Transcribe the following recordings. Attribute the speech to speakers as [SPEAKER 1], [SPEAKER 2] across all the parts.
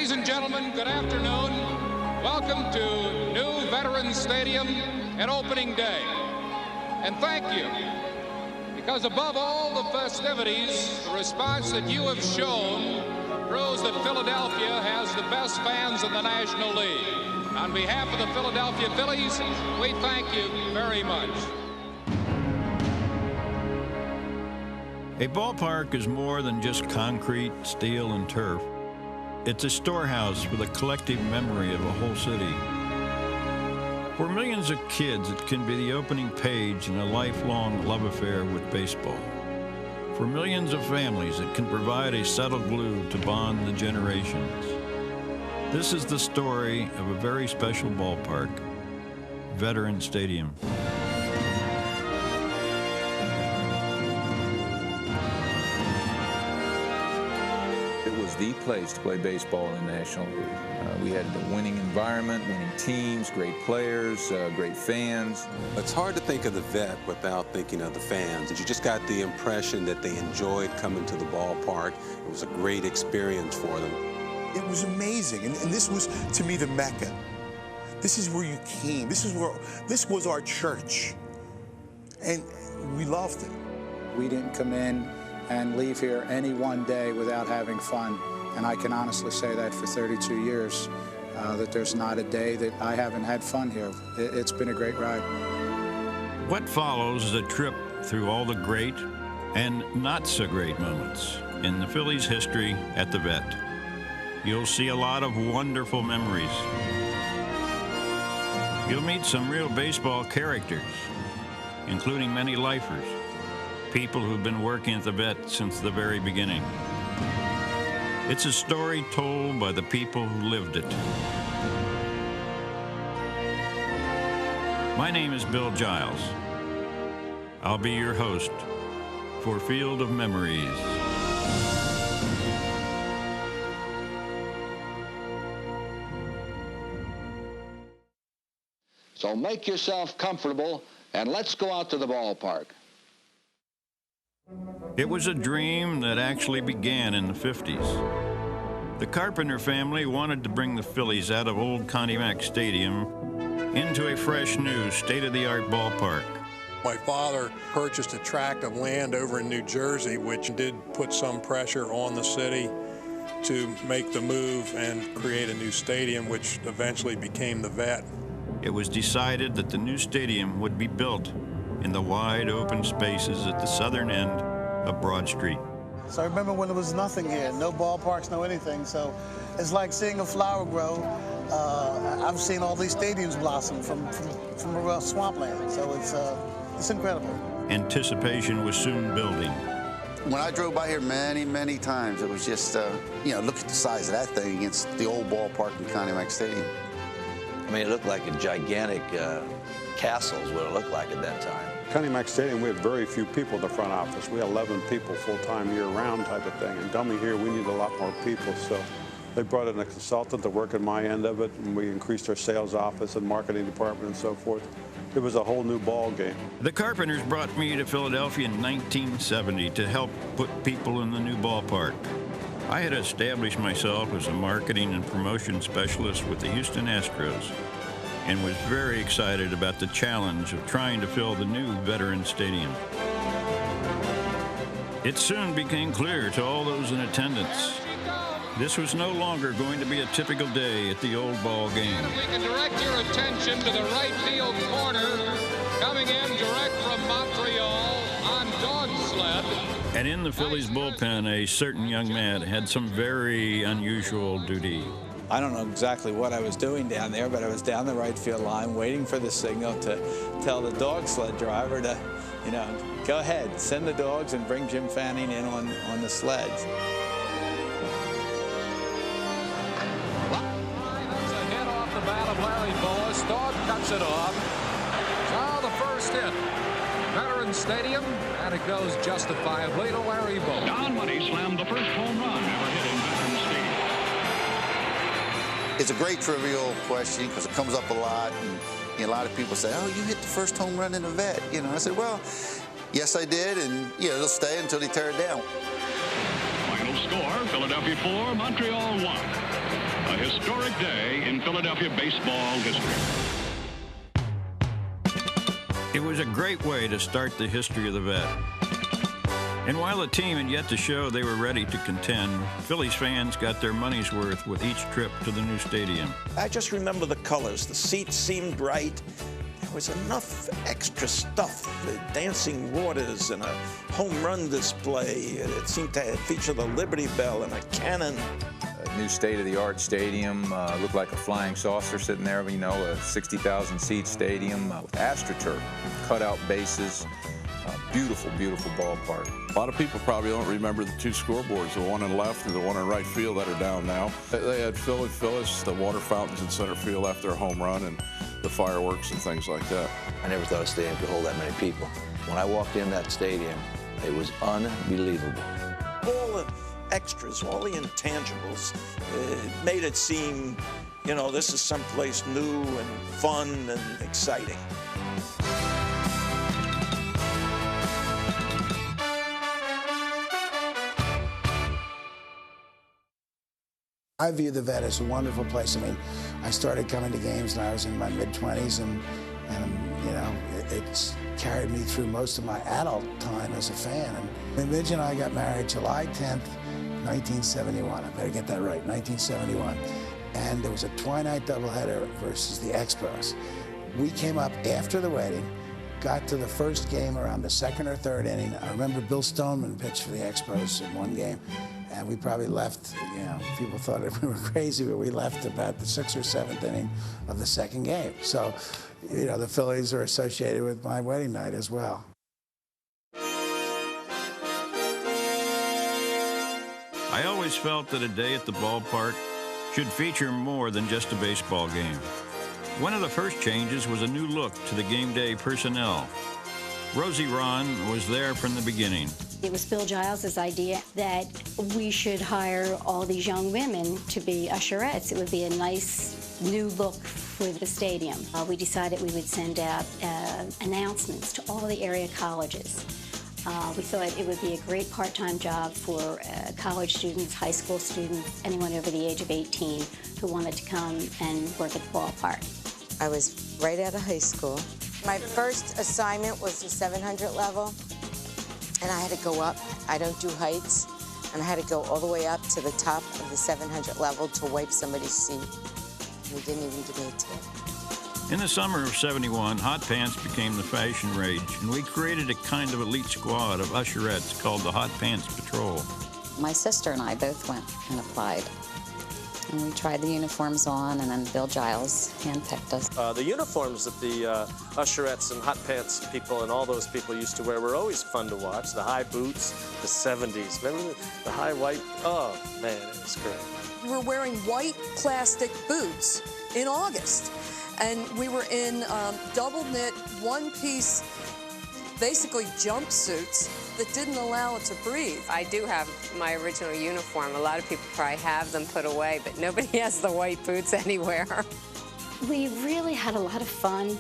[SPEAKER 1] Ladies and gentlemen, good afternoon. Welcome to new Veterans Stadium and opening day. And thank you, because above all the festivities, the response that you have shown proves that Philadelphia has the best fans in the National League. On behalf of the Philadelphia Phillies, we thank you very much.
[SPEAKER 2] A ballpark is more than just concrete, steel, and turf. It's a storehouse for the collective memory of a whole city. For millions of kids, it can be the opening page in a lifelong love affair with baseball. For millions of families, it can provide a subtle glue to bond the generations. This is the story of a very special ballpark, Veterans Stadium.
[SPEAKER 3] It was the place to play baseball in the National League. We had a winning environment, winning teams, great players, great fans.
[SPEAKER 4] It's hard to think of the Vet without thinking of the fans. You just got the impression that they enjoyed coming to the ballpark. It was a great experience for them.
[SPEAKER 5] It was amazing, and this was, to me, the Mecca. This is where you came. This was our church, and we loved it.
[SPEAKER 6] We didn't come in and leave here any one day without having fun. And I can honestly say that for 32 years, that there's not a day that I haven't had fun here. It's been a great ride.
[SPEAKER 2] What follows is a trip through all the great and not so great moments in the Phillies' history at the Vet. You'll see a lot of wonderful memories. You'll meet some real baseball characters, including many lifers, people who've been working at the Vet since the very beginning. It's a story told by the people who lived it. My name is Bill Giles. I'll be your host for Field of Memories.
[SPEAKER 7] So make yourself comfortable and let's go out to the ballpark.
[SPEAKER 2] It was a dream that actually began in the 50s. The Carpenter family wanted to bring the Phillies out of old Connie Mack Stadium into a fresh new state-of-the-art ballpark.
[SPEAKER 8] My father purchased a tract of land over in New Jersey, which did put some pressure on the city to make the move and create a new stadium, which eventually became the Vet.
[SPEAKER 2] It was decided that the new stadium would be built in the wide open spaces at the southern end of Broad Street.
[SPEAKER 9] So I remember when there was nothing here, no ballparks, no anything. So it's like seeing a flower grow. I've seen all these stadiums blossom from a real swampland. So it's incredible.
[SPEAKER 2] Anticipation was soon building.
[SPEAKER 10] When I drove by here many, many times, it was just, look at the size of that thing against the old ballpark in Connie Mack Stadium.
[SPEAKER 3] I mean, it looked like a gigantic castle is what it looked like at that time.
[SPEAKER 11] Connie Mack Stadium, we had very few people in the front office. We had 11 people full-time, year-round type of thing. And coming here, we need a lot more people. So they brought in a consultant to work in my end of it, and we increased our sales office and marketing department and so forth. It was a whole new ball game.
[SPEAKER 2] The Carpenters brought me to Philadelphia in 1970 to help put people in the new ballpark. I had established myself as a marketing and promotion specialist with the Houston Astros, and was very excited about the challenge of trying to fill the new Veterans Stadium. It soon became clear to all those in attendance, this was no longer going to be a typical day at the old ball game.
[SPEAKER 1] We can direct your attention to the right field corner, coming in direct from Montreal on dog sled.
[SPEAKER 2] And in the Phillies bullpen, a certain young man had some very unusual duty.
[SPEAKER 12] I don't know exactly what I was doing down there, but I was down the right field line waiting for the signal to tell the dog sled driver to, go ahead, send the dogs and bring Jim Fanning in on the sleds.
[SPEAKER 1] That's a hit off the bat of Larry Boas. Dog cuts it off. So the first hit. Veterans Stadium, and it goes justifiably to Larry Boas.
[SPEAKER 13] Don Money slammed the first home run ever hit in Veterans Stadium.
[SPEAKER 10] It's a great trivial question because it comes up a lot, and a lot of people say, oh, you hit the first home run in the Vet. I said, well, yes, I did, and it'll stay until they tear it down.
[SPEAKER 13] Final score, Philadelphia 4, Montreal 1. A historic day in Philadelphia baseball history.
[SPEAKER 2] It was a great way to start the history of the Vet. And while the team had yet to show they were ready to contend, Phillies fans got their money's worth with each trip to the new stadium.
[SPEAKER 14] I just remember the colors. The seats seemed right. There was enough extra stuff, the dancing waters and a home run display. It seemed to feature the Liberty Bell and a cannon.
[SPEAKER 3] A new state-of-the-art stadium, looked like a flying saucer sitting there, you know, a 60,000-seat stadium with AstroTurf, cutout bases. Beautiful, beautiful ballpark.
[SPEAKER 15] A lot of people probably don't remember the two scoreboards, the one on the left and the one in right field that are down now. They had Phyllis, the water fountains in center field after a home run, and the fireworks and things like that.
[SPEAKER 16] I never thought a stadium could hold that many people. When I walked in that stadium, it was unbelievable.
[SPEAKER 14] All the extras, all the intangibles, made it seem, you know, this is someplace new and fun and exciting.
[SPEAKER 9] I view the Vet as a wonderful place. I mean, I started coming to games when I was in my mid-20s, and you know, it's carried me through most of my adult time as a fan. And Midge and I got married July 10th, 1971. I better get that right, 1971. And there was a twilight doubleheader versus the Expos. We came up after the wedding, got to the first game around the second or third inning. I remember Bill Stoneman pitched for the Expos in one game. And we probably left, you know, people thought we were crazy, but we left about the 6th or 7th inning of the second game. So, you know, the Phillies are associated with my wedding night as well.
[SPEAKER 2] I always felt that a day at the ballpark should feature more than just a baseball game. One of the first changes was a new look to the game day personnel. Rosie Ron was there from the beginning.
[SPEAKER 17] It was Bill Giles' idea that we should hire all these young women to be usherettes. It would be a nice new look for the stadium. We decided we would send out announcements to all the area colleges. We thought it would be a great part-time job for college students, high school students, anyone over the age of 18 who wanted to come and work at the ballpark.
[SPEAKER 18] I was right out of high school. My first assignment was the 700 level, and I had to go up. I don't do heights, and I had to go all the way up to the top of the 700 level to wipe somebody's seat. We didn't even give me a tip.
[SPEAKER 2] In the summer of '71, hot pants became the fashion rage, and we created a kind of elite squad of usherettes called the Hot Pants Patrol.
[SPEAKER 19] My sister and I both went and applied. And we tried the uniforms on, and then Bill Giles handpicked us.
[SPEAKER 20] The uniforms that the usherettes and hot pants people and all those people used to wear were always fun to watch. The high boots, the 70s. Remember the high white? Oh, man, it was great.
[SPEAKER 21] We were wearing white plastic boots in August. And we were in double knit, one-piece, basically jumpsuits that didn't allow it to breathe.
[SPEAKER 22] I do have my original uniform. A lot of people probably have them put away, but nobody has the white boots anywhere.
[SPEAKER 17] We really had a lot of fun.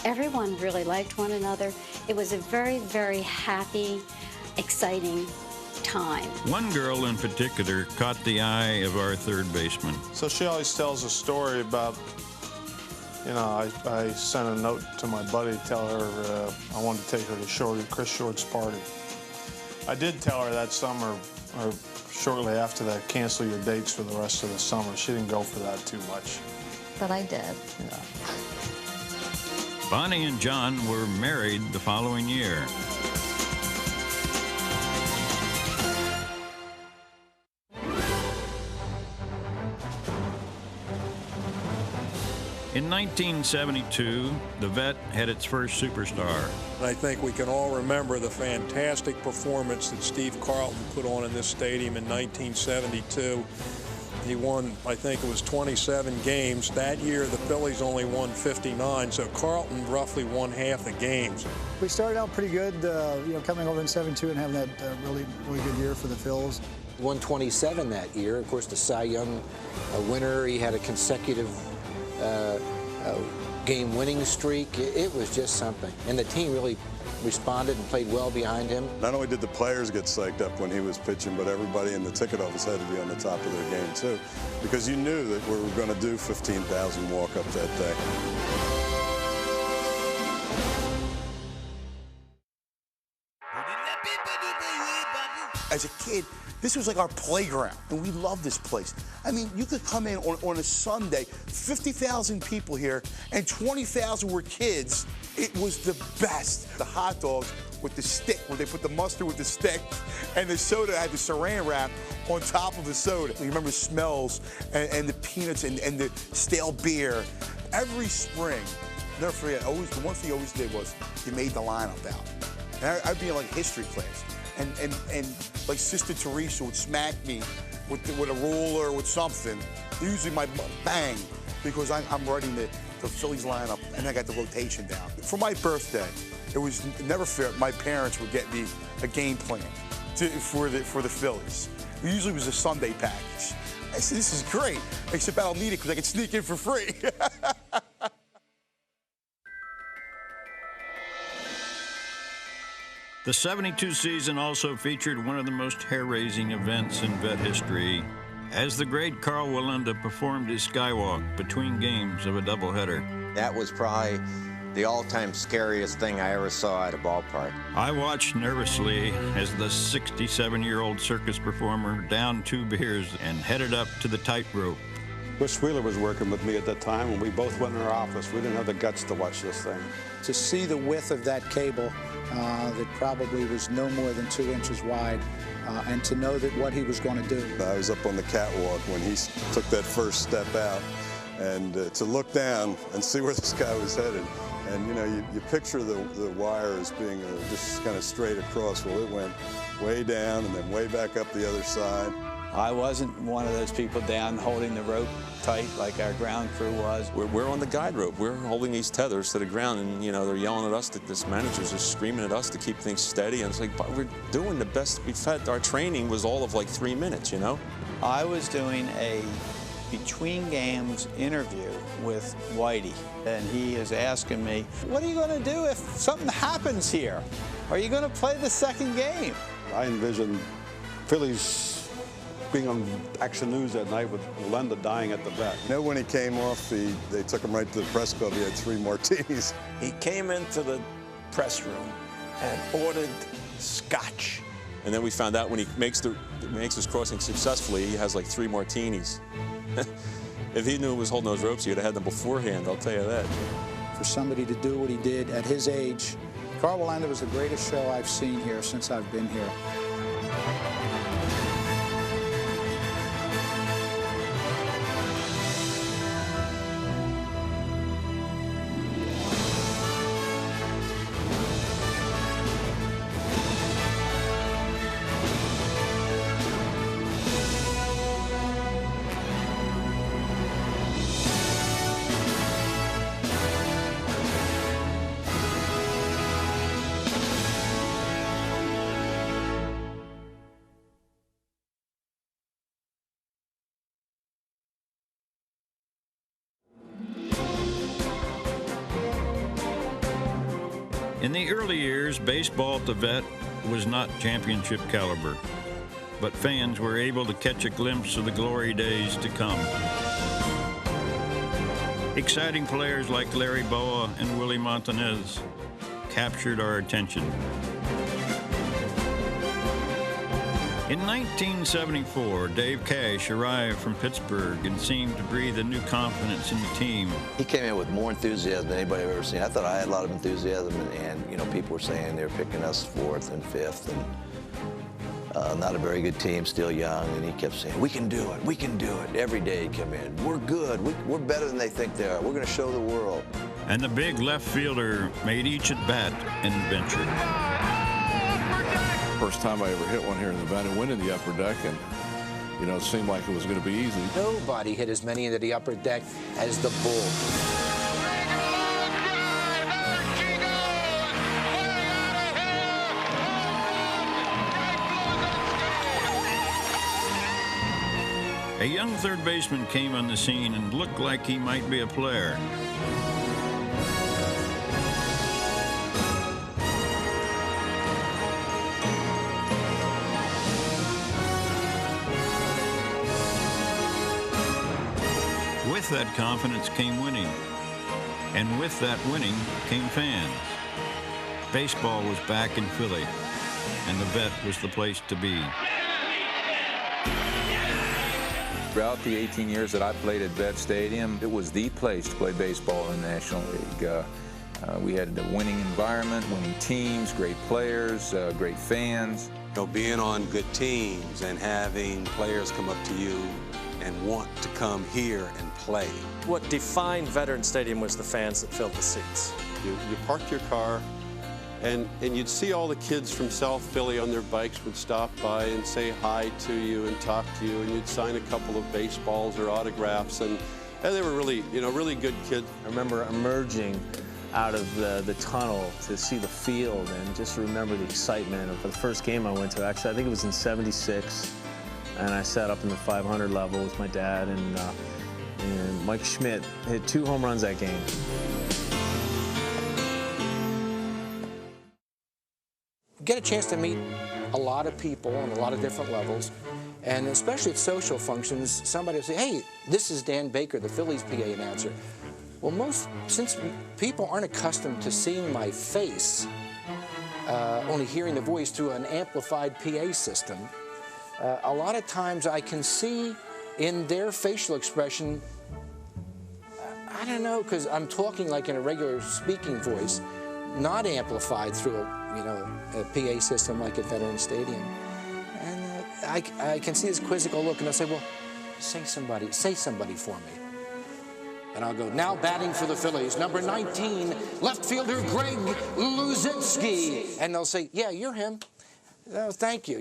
[SPEAKER 17] Everyone really liked one another. It was a very, very happy, exciting time.
[SPEAKER 2] One girl in particular caught the eye of our third baseman.
[SPEAKER 23] So she always tells a story about, you know, I sent a note to my buddy to tell her I wanted to take her to Chris Short's party. I did tell her that summer, or shortly after that, cancel your dates for the rest of the summer. She didn't go for that too much.
[SPEAKER 19] But I did.
[SPEAKER 23] Yeah.
[SPEAKER 2] Bonnie and John were married the following year. In 1972, the Vet had its first superstar.
[SPEAKER 8] And I think we can all remember the fantastic performance that Steve Carlton put on in this stadium in 1972. He won, I think it was 27 games. That year, the Phillies only won 59, so Carlton roughly won half the games.
[SPEAKER 24] We started out pretty good, you know, coming over in 72 and having that really good year for the Phils.
[SPEAKER 25] Won 27 that year. Of course, the Cy Young winner. He had a consecutive game winning streak. It was just something. And the team really responded and played well behind him.
[SPEAKER 4] Not only did the players get psyched up when he was pitching, but everybody in the ticket office had to be on the top of their game too, because you knew that we were going to do 15,000 walk-up that day.
[SPEAKER 5] As a kid, this was like our playground, and we loved this place. I mean, you could come in on a Sunday, 50,000 people here, and 20,000 were kids. It was the best. The hot dogs with the stick, where they put the mustard with the stick, and the soda had the saran wrap on top of the soda. You remember the smells, and the peanuts, and the stale beer. Every spring, never forget, the one thing you always did was you made the lineup out. And I'd be in like history class. And like Sister Teresa would smack me with a ruler or with something. Usually my bang, because I'm writing the Phillies lineup, and I got the rotation down. For my birthday, it was never fair. My parents would get me a game plan for the Phillies. It usually was a Sunday package. I said, this is great, except I don't need it because I can sneak in for free.
[SPEAKER 2] The 72 season also featured one of the most hair-raising events in vet history, as the great Carl Wallenda performed his skywalk between games of a doubleheader.
[SPEAKER 6] That was probably the all-time scariest thing I ever saw at a ballpark.
[SPEAKER 2] I watched nervously as the 67-year-old circus performer downed 2 beers and headed up to the tightrope.
[SPEAKER 7] Chris Wheeler was working with me at that time, and we both went in our office. We didn't have the guts to watch this thing.
[SPEAKER 24] To see the width of that cable that probably was no more than 2 inches wide, and to know that what he was going to do.
[SPEAKER 4] I was up on the catwalk when he took that first step out, and to look down and see where this guy was headed. And you know, you picture the wire as being just kind of straight across. Well, it went way down and then way back up the other side.
[SPEAKER 12] I wasn't one of those people down holding the rope tight like our ground crew was.
[SPEAKER 11] We're on the guide rope. We're holding these tethers to the ground, and you know, they're yelling at us. This manager's just screaming at us to keep things steady. And it's like, but we're doing the best we've had. Our training was all of like 3 minutes, you know.
[SPEAKER 12] I was doing a between games interview with Whitey, and he is asking me, what are you going to do if something happens here? Are you going to play the second game?
[SPEAKER 7] I envisioned Phillies being on Action News that night with Wallenda dying at the vet.
[SPEAKER 4] You know, when he came off, they took him right to the press club. He had 3 martinis.
[SPEAKER 14] He came into the press room and ordered scotch.
[SPEAKER 11] And then we found out when he makes his crossing successfully, he has like 3 martinis. If he knew he was holding those ropes, he'd have had them beforehand, I'll tell you that.
[SPEAKER 24] For somebody to do what he did at his age, Carl Wallenda was the greatest show I've seen here since I've been here.
[SPEAKER 2] In the early years, baseball at the Vet was not championship caliber, but fans were able to catch a glimpse of the glory days to come. Exciting players like Larry Boa and Willie Montanez captured our attention. In 1974, Dave Cash arrived from Pittsburgh and seemed to breathe a new confidence in the team.
[SPEAKER 16] He came in with more enthusiasm than anybody I've ever seen. I thought I had a lot of enthusiasm, and you know, people were saying they were picking us 4th and 5th, and not a very good team, still young, and he kept saying, we can do it, we can do it. Every day he'd come in, we're good, we're better than they think they are, we're going to show the world.
[SPEAKER 2] And the big left fielder made each at-bat an adventure.
[SPEAKER 15] First time I ever hit one here in the Vet and went in the upper deck, and you know, it seemed like it was going to be easy.
[SPEAKER 25] Nobody hit as many into the upper deck as the Bull.
[SPEAKER 2] A young third baseman came on the scene and looked like he might be a player. that confidence came winning. And with that winning came fans. Baseball was back in Philly, and the Vet was the place to be.
[SPEAKER 1] Throughout the 18 years that I played at Vet Stadium, it was the place to play baseball in the National League. We had a winning environment, winning teams, great players, great fans.
[SPEAKER 7] You know, being on good teams and having players come up to you and want to come here and play.
[SPEAKER 20] What defined Veterans Stadium was the fans that filled the seats.
[SPEAKER 7] You parked your car, and you'd see all the kids from South Philly on their bikes would stop by and say hi to you and talk to you, and you'd sign a couple of baseballs or autographs, and they were really, really good kids.
[SPEAKER 3] I remember emerging out of the tunnel to see the field and just remember the excitement of the first game I went to. Actually, I think it was in '76, and I sat up in the 500 level with my dad, and Mike Schmidt hit 2 home runs that game.
[SPEAKER 25] Get a chance to meet a lot of people on a lot of different levels, and especially at social functions, somebody will say, hey, this is Dan Baker, the Phillies PA announcer. Well, since people aren't accustomed to seeing my face, only hearing the voice through an amplified PA system, a lot of times I can see in their facial expression, I don't know, because I'm talking like in a regular speaking voice, not amplified through a PA system like at Veterans Stadium. And I can see this quizzical look, and I'll say, well, say somebody for me. And I'll go, now batting for the Phillies, number 19, left fielder Greg Luzinski. And they'll say, yeah, you're him. Oh, thank you,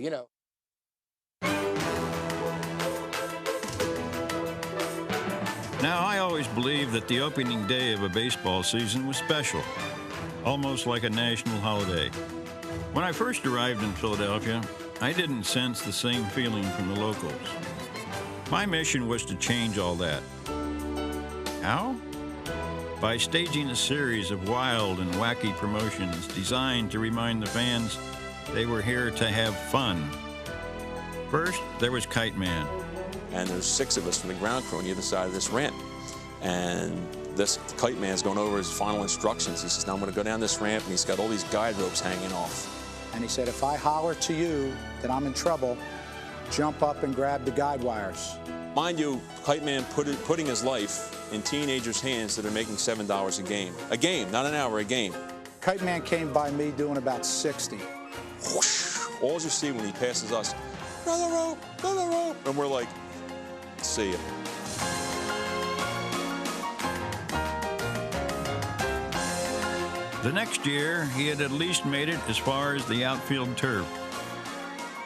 [SPEAKER 2] Now, I always believed that the opening day of a baseball season was special, almost like a national holiday. When I first arrived in Philadelphia, I didn't sense the same feeling from the locals. My mission was to change all that. How? By staging a series of wild and wacky promotions designed to remind the fans they were here to have fun. First, there was Kite Man.
[SPEAKER 11] And there's 6 of us from the ground crew on either side of this ramp. And this Kite Man's going over his final instructions. He says, now I'm going to go down this ramp, and he's got all these guide ropes hanging off.
[SPEAKER 24] And he said, if I holler to you that I'm in trouble, jump up and grab the guide wires.
[SPEAKER 11] Mind you, Kite Man putting his life in teenagers' hands that are making $7 a game. A game, not an hour, a game.
[SPEAKER 24] Kite Man came by me doing about 60.
[SPEAKER 11] Whoosh! All you see when he passes us, another rope, another rope. And we're like, see ya.
[SPEAKER 2] The next year, he had at least made it as far as the outfield turf.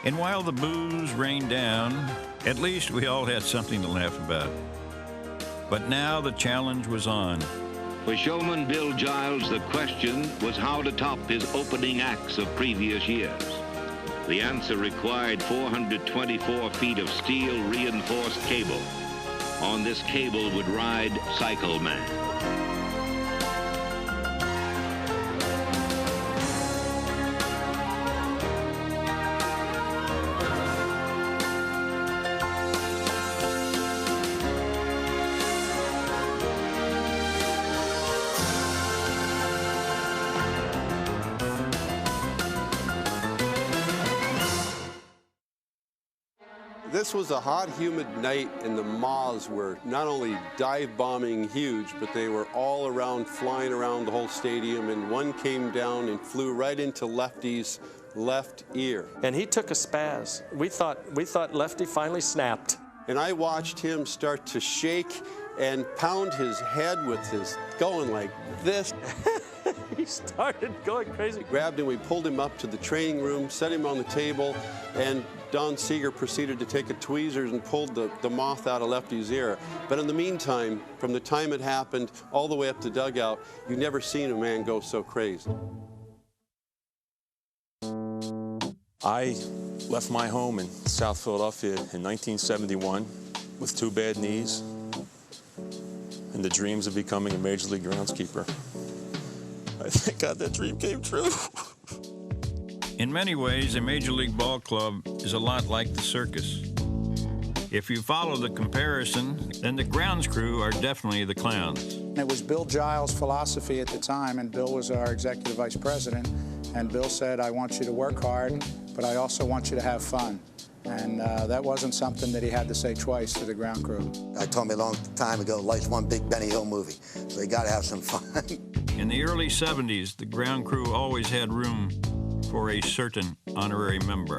[SPEAKER 2] And while the boos rained down, at least we all had something to laugh about. But now the challenge was on.
[SPEAKER 9] For showman Bill Giles, the question was how to top his opening acts of previous years. The answer required 424 feet of steel reinforced cable. On this cable would ride Cycle Man.
[SPEAKER 7] This was a hot, humid night, and the moths were not only dive-bombing huge, but they were all around, flying around the whole stadium, and one came down and flew right into Lefty's left ear.
[SPEAKER 20] And he took a spaz. We thought Lefty finally snapped.
[SPEAKER 7] And I watched him start to shake and pound his head with his, going like this.
[SPEAKER 20] He started going crazy.
[SPEAKER 7] Grabbed him, we pulled him up to the training room, set him on the table, and Don Seeger proceeded to take a tweezers and pulled the moth out of Lefty's ear. But in the meantime, from the time it happened all the way up to dugout, you've never seen a man go so crazy.
[SPEAKER 11] I left my home in South Philadelphia in 1971 with 2 bad knees and the dreams of becoming a Major League groundskeeper. I thank God that dream came true. In
[SPEAKER 2] many ways, a Major League ball club is a lot like the circus. If you follow the comparison, then the grounds crew are definitely the clowns.
[SPEAKER 24] It was Bill Giles' philosophy at the time, and Bill was our executive vice president, and Bill said, I want you to work hard, but I also want you to have fun. And that wasn't something that he had to say twice to the ground crew.
[SPEAKER 5] I told me a long time ago, life's one big Benny Hill movie, so you gotta have some fun.
[SPEAKER 2] In the early 70s, the ground crew always had room for a certain honorary member.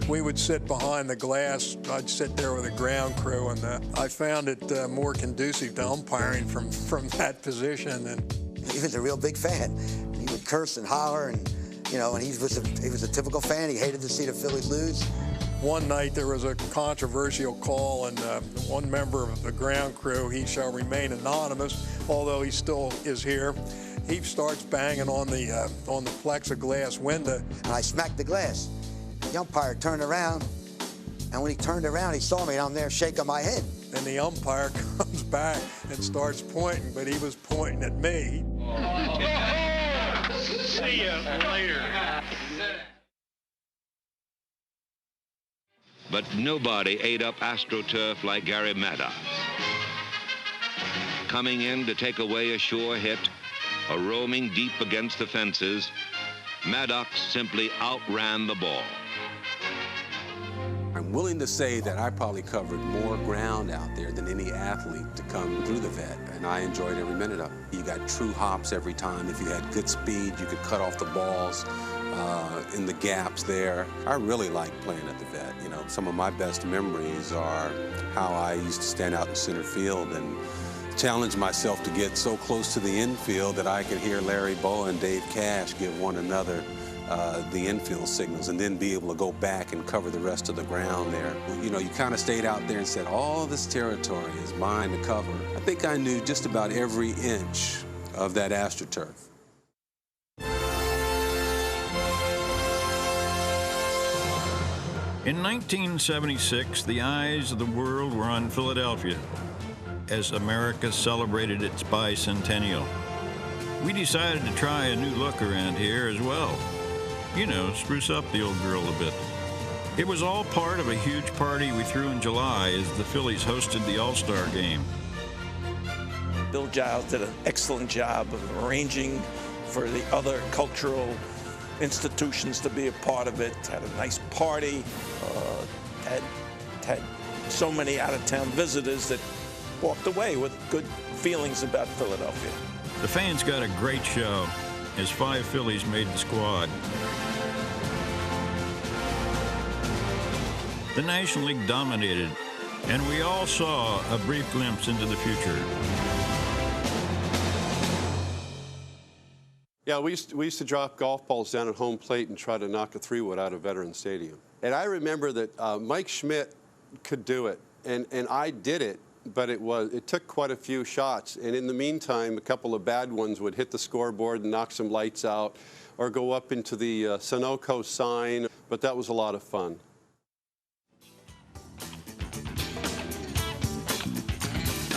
[SPEAKER 8] We would sit behind the glass. I'd sit there with the ground crew, and I found it more conducive to umpiring from that position. And
[SPEAKER 5] he was a real big fan. He would curse and holler, and you know, and he was a typical fan. He hated to see the Phillies lose.
[SPEAKER 8] One night there was a controversial call, and one member of the ground crew, he shall remain anonymous, although he still is here. He starts banging on the plexiglass window.
[SPEAKER 5] And I smacked the glass. The umpire turned around, and when he turned around, he saw me, and I'm there shaking my head.
[SPEAKER 8] And the umpire comes back and starts pointing, but he was pointing at me.
[SPEAKER 9] See you later. But nobody ate up AstroTurf like Gary Maddox. Coming in to take away a sure hit, or roaming deep against the fences, Maddox simply outran the ball.
[SPEAKER 10] I'm willing to say that I probably covered more ground out there than any athlete to come through the vet, and I enjoyed every minute of it. You got true hops every time. If you had good speed, you could cut off the balls in the gaps there. I really liked playing at the vet. You know, some of my best memories are how I used to stand out in center field and challenge myself to get so close to the infield that I could hear Larry Bowa and Dave Cash give one another the infield signals, and then be able to go back and cover the rest of the ground there. You know, you kind of stayed out there and said, all this territory is mine to cover. I think I knew just about every inch of that AstroTurf.
[SPEAKER 2] In 1976, the eyes of the world were on Philadelphia as America celebrated its bicentennial. We decided to try a new look around here as well. You know, spruce up the old girl a bit. It was all part of a huge party we threw in July as the Phillies hosted the All-Star Game.
[SPEAKER 14] Bill Giles did an excellent job of arranging for the other cultural institutions to be a part of it. Had a nice party, had so many out-of-town visitors that walked away with good feelings about Philadelphia.
[SPEAKER 2] The fans got a great show as 5 Phillies made the squad. The National League dominated, and we all saw a brief glimpse into the future.
[SPEAKER 7] Yeah, we used to drop golf balls down at home plate and try to knock a 3-wood out of Veterans Stadium. And I remember that Mike Schmidt could do it, and I did it, but it took quite a few shots. And in the meantime, a couple of bad ones would hit the scoreboard and knock some lights out, or go up into the Sunoco sign. But that was a lot of fun.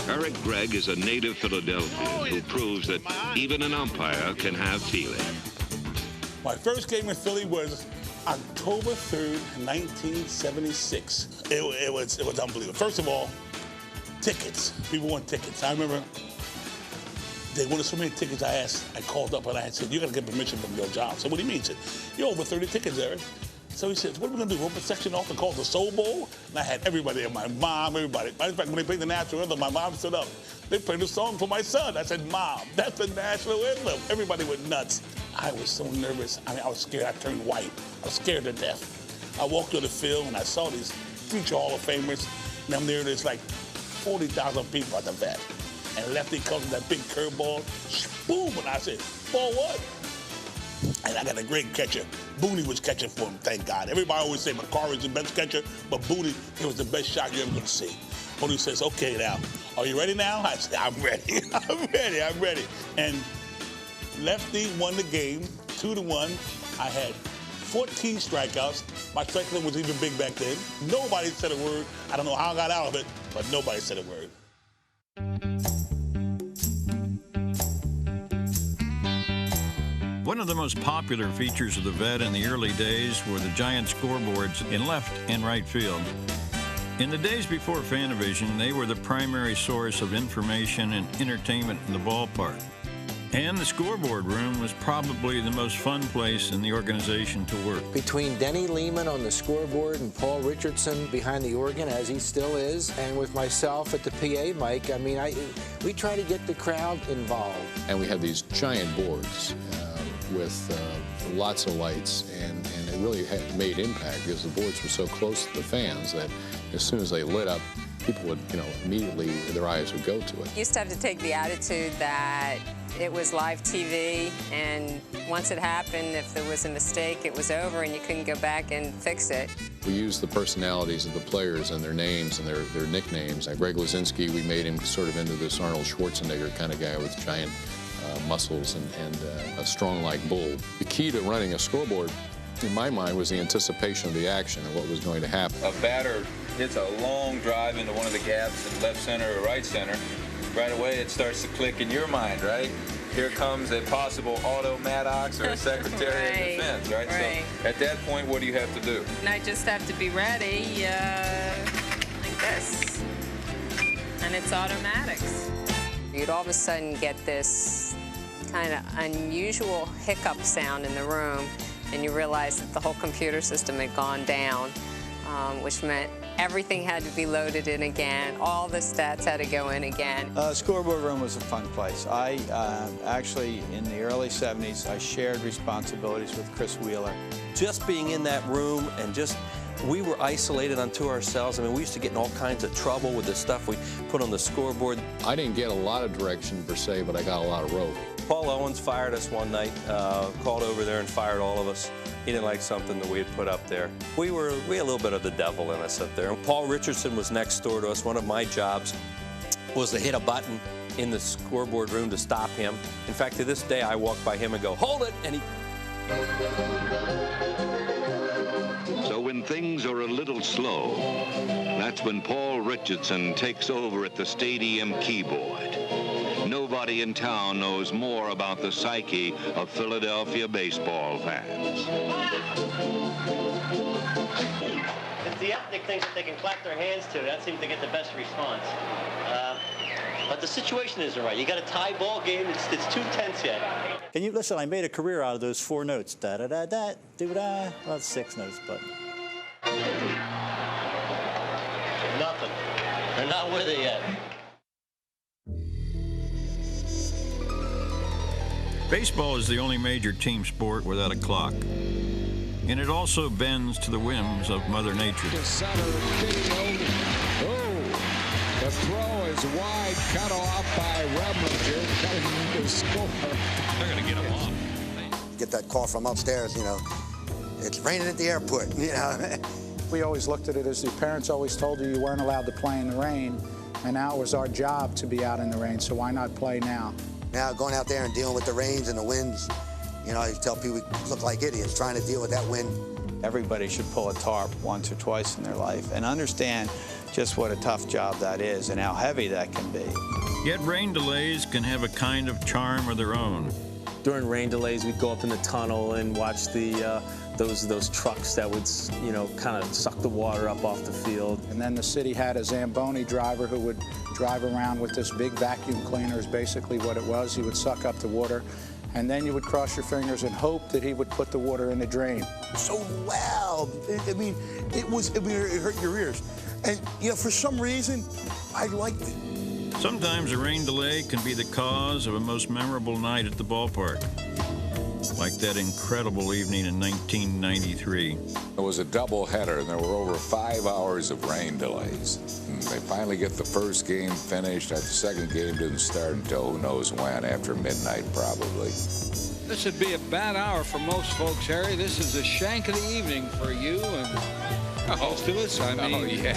[SPEAKER 9] Eric Gregg is a native Philadelphian who proves that even an umpire can have feeling.
[SPEAKER 13] My first game in Philly was October 3rd, 1976. It was unbelievable. First of all, tickets. People want tickets. I remember they wanted so many tickets. I called up and I said, you got to get permission from Bill Giles. I said, what do you mean? He said, you're over 30 tickets, Eric. So he says, what are we going to do, rip a section off and call it the Soul Bowl? And I had everybody there, my mom, everybody. Matter of fact, when they played the national anthem, my mom stood up. They played a song for my son. I said, Mom, that's the national anthem. Everybody went nuts. I was so nervous. I mean, I was scared. I turned white. I was scared to death. I walked to the field and I saw these future Hall of Famers. And I'm there, there's like 40,000 people at the vet. And Lefty comes with that big curveball, boom, and I said, for what? And I got a great catcher. Booney was catching for him, thank God. Everybody always say McCarry's the best catcher, but Booney, it was the best shot you're ever gonna see. Booney says, okay now, are you ready now? I said, I'm ready, I'm ready. And Lefty won the game, 2-1. I had 14 strikeouts. My strike rate was even big back then. Nobody said a word. I don't know how I got out of it, but nobody said a word.
[SPEAKER 2] One of the most popular features of the vet in the early days were the giant scoreboards in left and right field. In the days before Fanavision, they were the primary source of information and entertainment in the ballpark. And the scoreboard room was probably the most fun place in the organization to work.
[SPEAKER 25] Between Denny Lehman on the scoreboard and Paul Richardson behind the organ, as he still is, and with myself at the PA mic, I mean, we try to get the crowd involved.
[SPEAKER 17] And we had these giant boards with lots of lights, and it really made impact because the boards were so close to the fans that as soon as they lit up, people would, immediately their eyes would go to it.
[SPEAKER 18] Used to have to take the attitude that it was live TV, and once it happened, if there was a mistake, it was over and you couldn't go back and fix it.
[SPEAKER 17] We used the personalities of the players and their names and their nicknames. Like Greg Luzinski, we made him sort of into this Arnold Schwarzenegger kind of guy with giant muscles and a strong like bull. The key to running a scoreboard, in my mind, was the anticipation of the action and what was going to happen.
[SPEAKER 1] A batter hits a long drive into one of the gaps in left center or right center. Right away, it starts to click in your mind, right? Here comes a possible Otto Maddox or a Secretary of Defense, right? So at that point, what do you have to do?
[SPEAKER 18] And I just have to be ready like this. And it's automatics. You'd all of a sudden get this kind of unusual hiccup sound in the room, and you realize that the whole computer system had gone down, which meant everything had to be loaded in again. All the stats had to go in again.
[SPEAKER 12] Scoreboard room was a fun place. I actually, in the early 70s, I shared responsibilities with Chris Wheeler.
[SPEAKER 19] Just being in that room and we were isolated unto ourselves. I mean, we used to get in all kinds of trouble with the stuff we put on the scoreboard.
[SPEAKER 17] I didn't get a lot of direction per se, but I got a lot of rope.
[SPEAKER 19] Paul Owens fired us one night, called over there and fired all of us. He didn't like something that we had put up there. We had a little bit of the devil in us up there. And Paul Richardson was next door to us. One of my jobs was to hit a button in the scoreboard room to stop him. In fact, to this day, I walk by him and go, "Hold it!" And he...
[SPEAKER 9] So when things are a little slow, that's when Paul Richardson takes over at the stadium keyboard. Nobody in town knows more about the psyche of Philadelphia baseball fans.
[SPEAKER 21] It's the ethnic things that they can clap their hands to. That seems to get the best response. But the situation isn't right. You got a tie ball game. It's too tense yet.
[SPEAKER 22] Can you listen? I made a career out of those 4 notes. Da da da da, do da. Well, it's 6 notes, but
[SPEAKER 21] nothing. They're not with it yet.
[SPEAKER 2] Baseball is the only major team sport without a clock. And it also bends to the whims of Mother Nature.
[SPEAKER 26] To center, the throw is wide, cut off by Remlinger, cutting to score.
[SPEAKER 2] They're going to get him off.
[SPEAKER 27] Get that call from upstairs, it's raining at the airport,
[SPEAKER 24] We always looked at it as the parents always told you weren't allowed to play in the rain, and now it was our job to be out in the rain, so why not play now?
[SPEAKER 27] Now going out there and dealing with the rains and the winds, I tell people we look like idiots trying to deal with that wind.
[SPEAKER 12] Everybody should pull a tarp once or twice in their life and understand just what a tough job that is and how heavy that can be.
[SPEAKER 2] Yet rain delays can have a kind of charm of their own.
[SPEAKER 3] During rain delays, we'd go up in the tunnel and watch those trucks that would, kind of suck the water up off the field.
[SPEAKER 24] And then the city had a Zamboni driver who would drive around with this big vacuum cleaner is basically what it was. He would suck up the water, and then you would cross your fingers and hope that he would put the water in the drain.
[SPEAKER 5] So loud. It hurt your ears. And, for some reason, I liked it.
[SPEAKER 2] Sometimes a rain delay can be the cause of a most memorable night at the ballpark, like that incredible evening in 1993.
[SPEAKER 28] It was a doubleheader, and there were over 5 hours of rain delays. And they finally get the first game finished. The second game didn't start until who knows when, after midnight probably.
[SPEAKER 26] This would be a bad hour for most folks, Harry. This is the shank of the evening for you and most of us. I mean,
[SPEAKER 28] oh, yeah.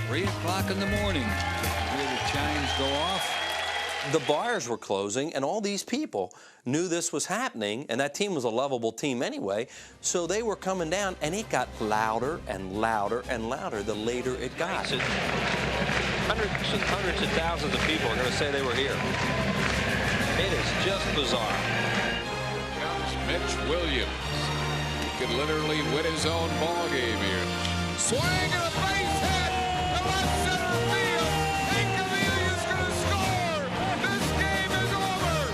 [SPEAKER 26] 3 o'clock in the morning, hear the chimes go off.
[SPEAKER 19] The bars were closing, and all these people knew this was happening, and that team was a lovable team anyway, so they were coming down, and it got louder and louder and louder the later it got. Hundreds and hundreds of thousands of people are going to say they were here. It is just bizarre.
[SPEAKER 26] Comes Mitch Williams. He could literally win his own ball game here.
[SPEAKER 4] swing and a base hit to left center field. Hank Amelia's going to score. This game is over.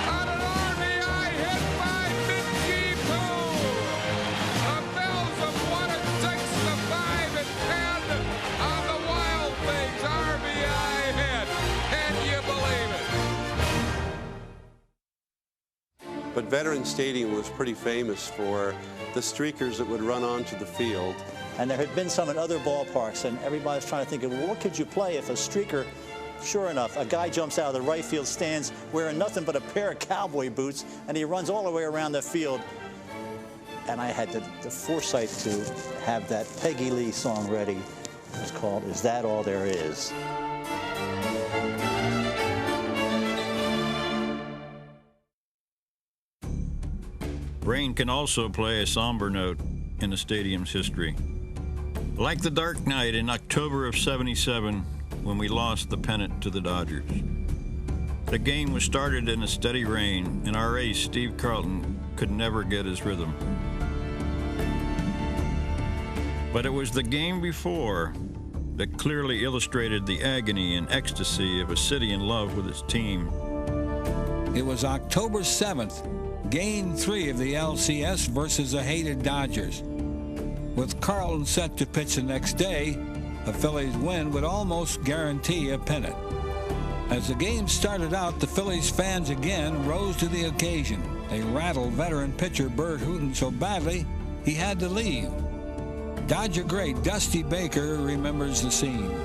[SPEAKER 4] On an RBI hit by Minjee Poo. The Bills have won it 6-5 and 10 on the Wild Things RBI hit. Can you believe it?
[SPEAKER 7] But Veterans Stadium was pretty famous for the streakers that would run onto the field.
[SPEAKER 22] And there had been some in other ballparks, and everybody's trying to think of, well, what could you play if a streaker, sure enough, a guy jumps out of the right field stands wearing nothing but a pair of cowboy boots, and he runs all the way around the field. And I had the foresight to have that Peggy Lee song ready. It was called Is That All There Is?
[SPEAKER 2] Rain can also play a somber note in the stadium's history. Like the Dark Night in October of '77, when we lost the pennant to the Dodgers. The game was started in a steady rain, and our ace, Steve Carlton, could never get his rhythm. But it was the game before that clearly illustrated the agony and ecstasy of a city in love with its team.
[SPEAKER 26] It was October 7th, Game 3 of the LCS versus the hated Dodgers. With Carlton set to pitch the next day, a Phillies win would almost guarantee a pennant. As the game started out, the Phillies fans again rose to the occasion. They rattled veteran pitcher Bert Hooton so badly he had to leave. Dodger great Dusty Baker remembers the scene.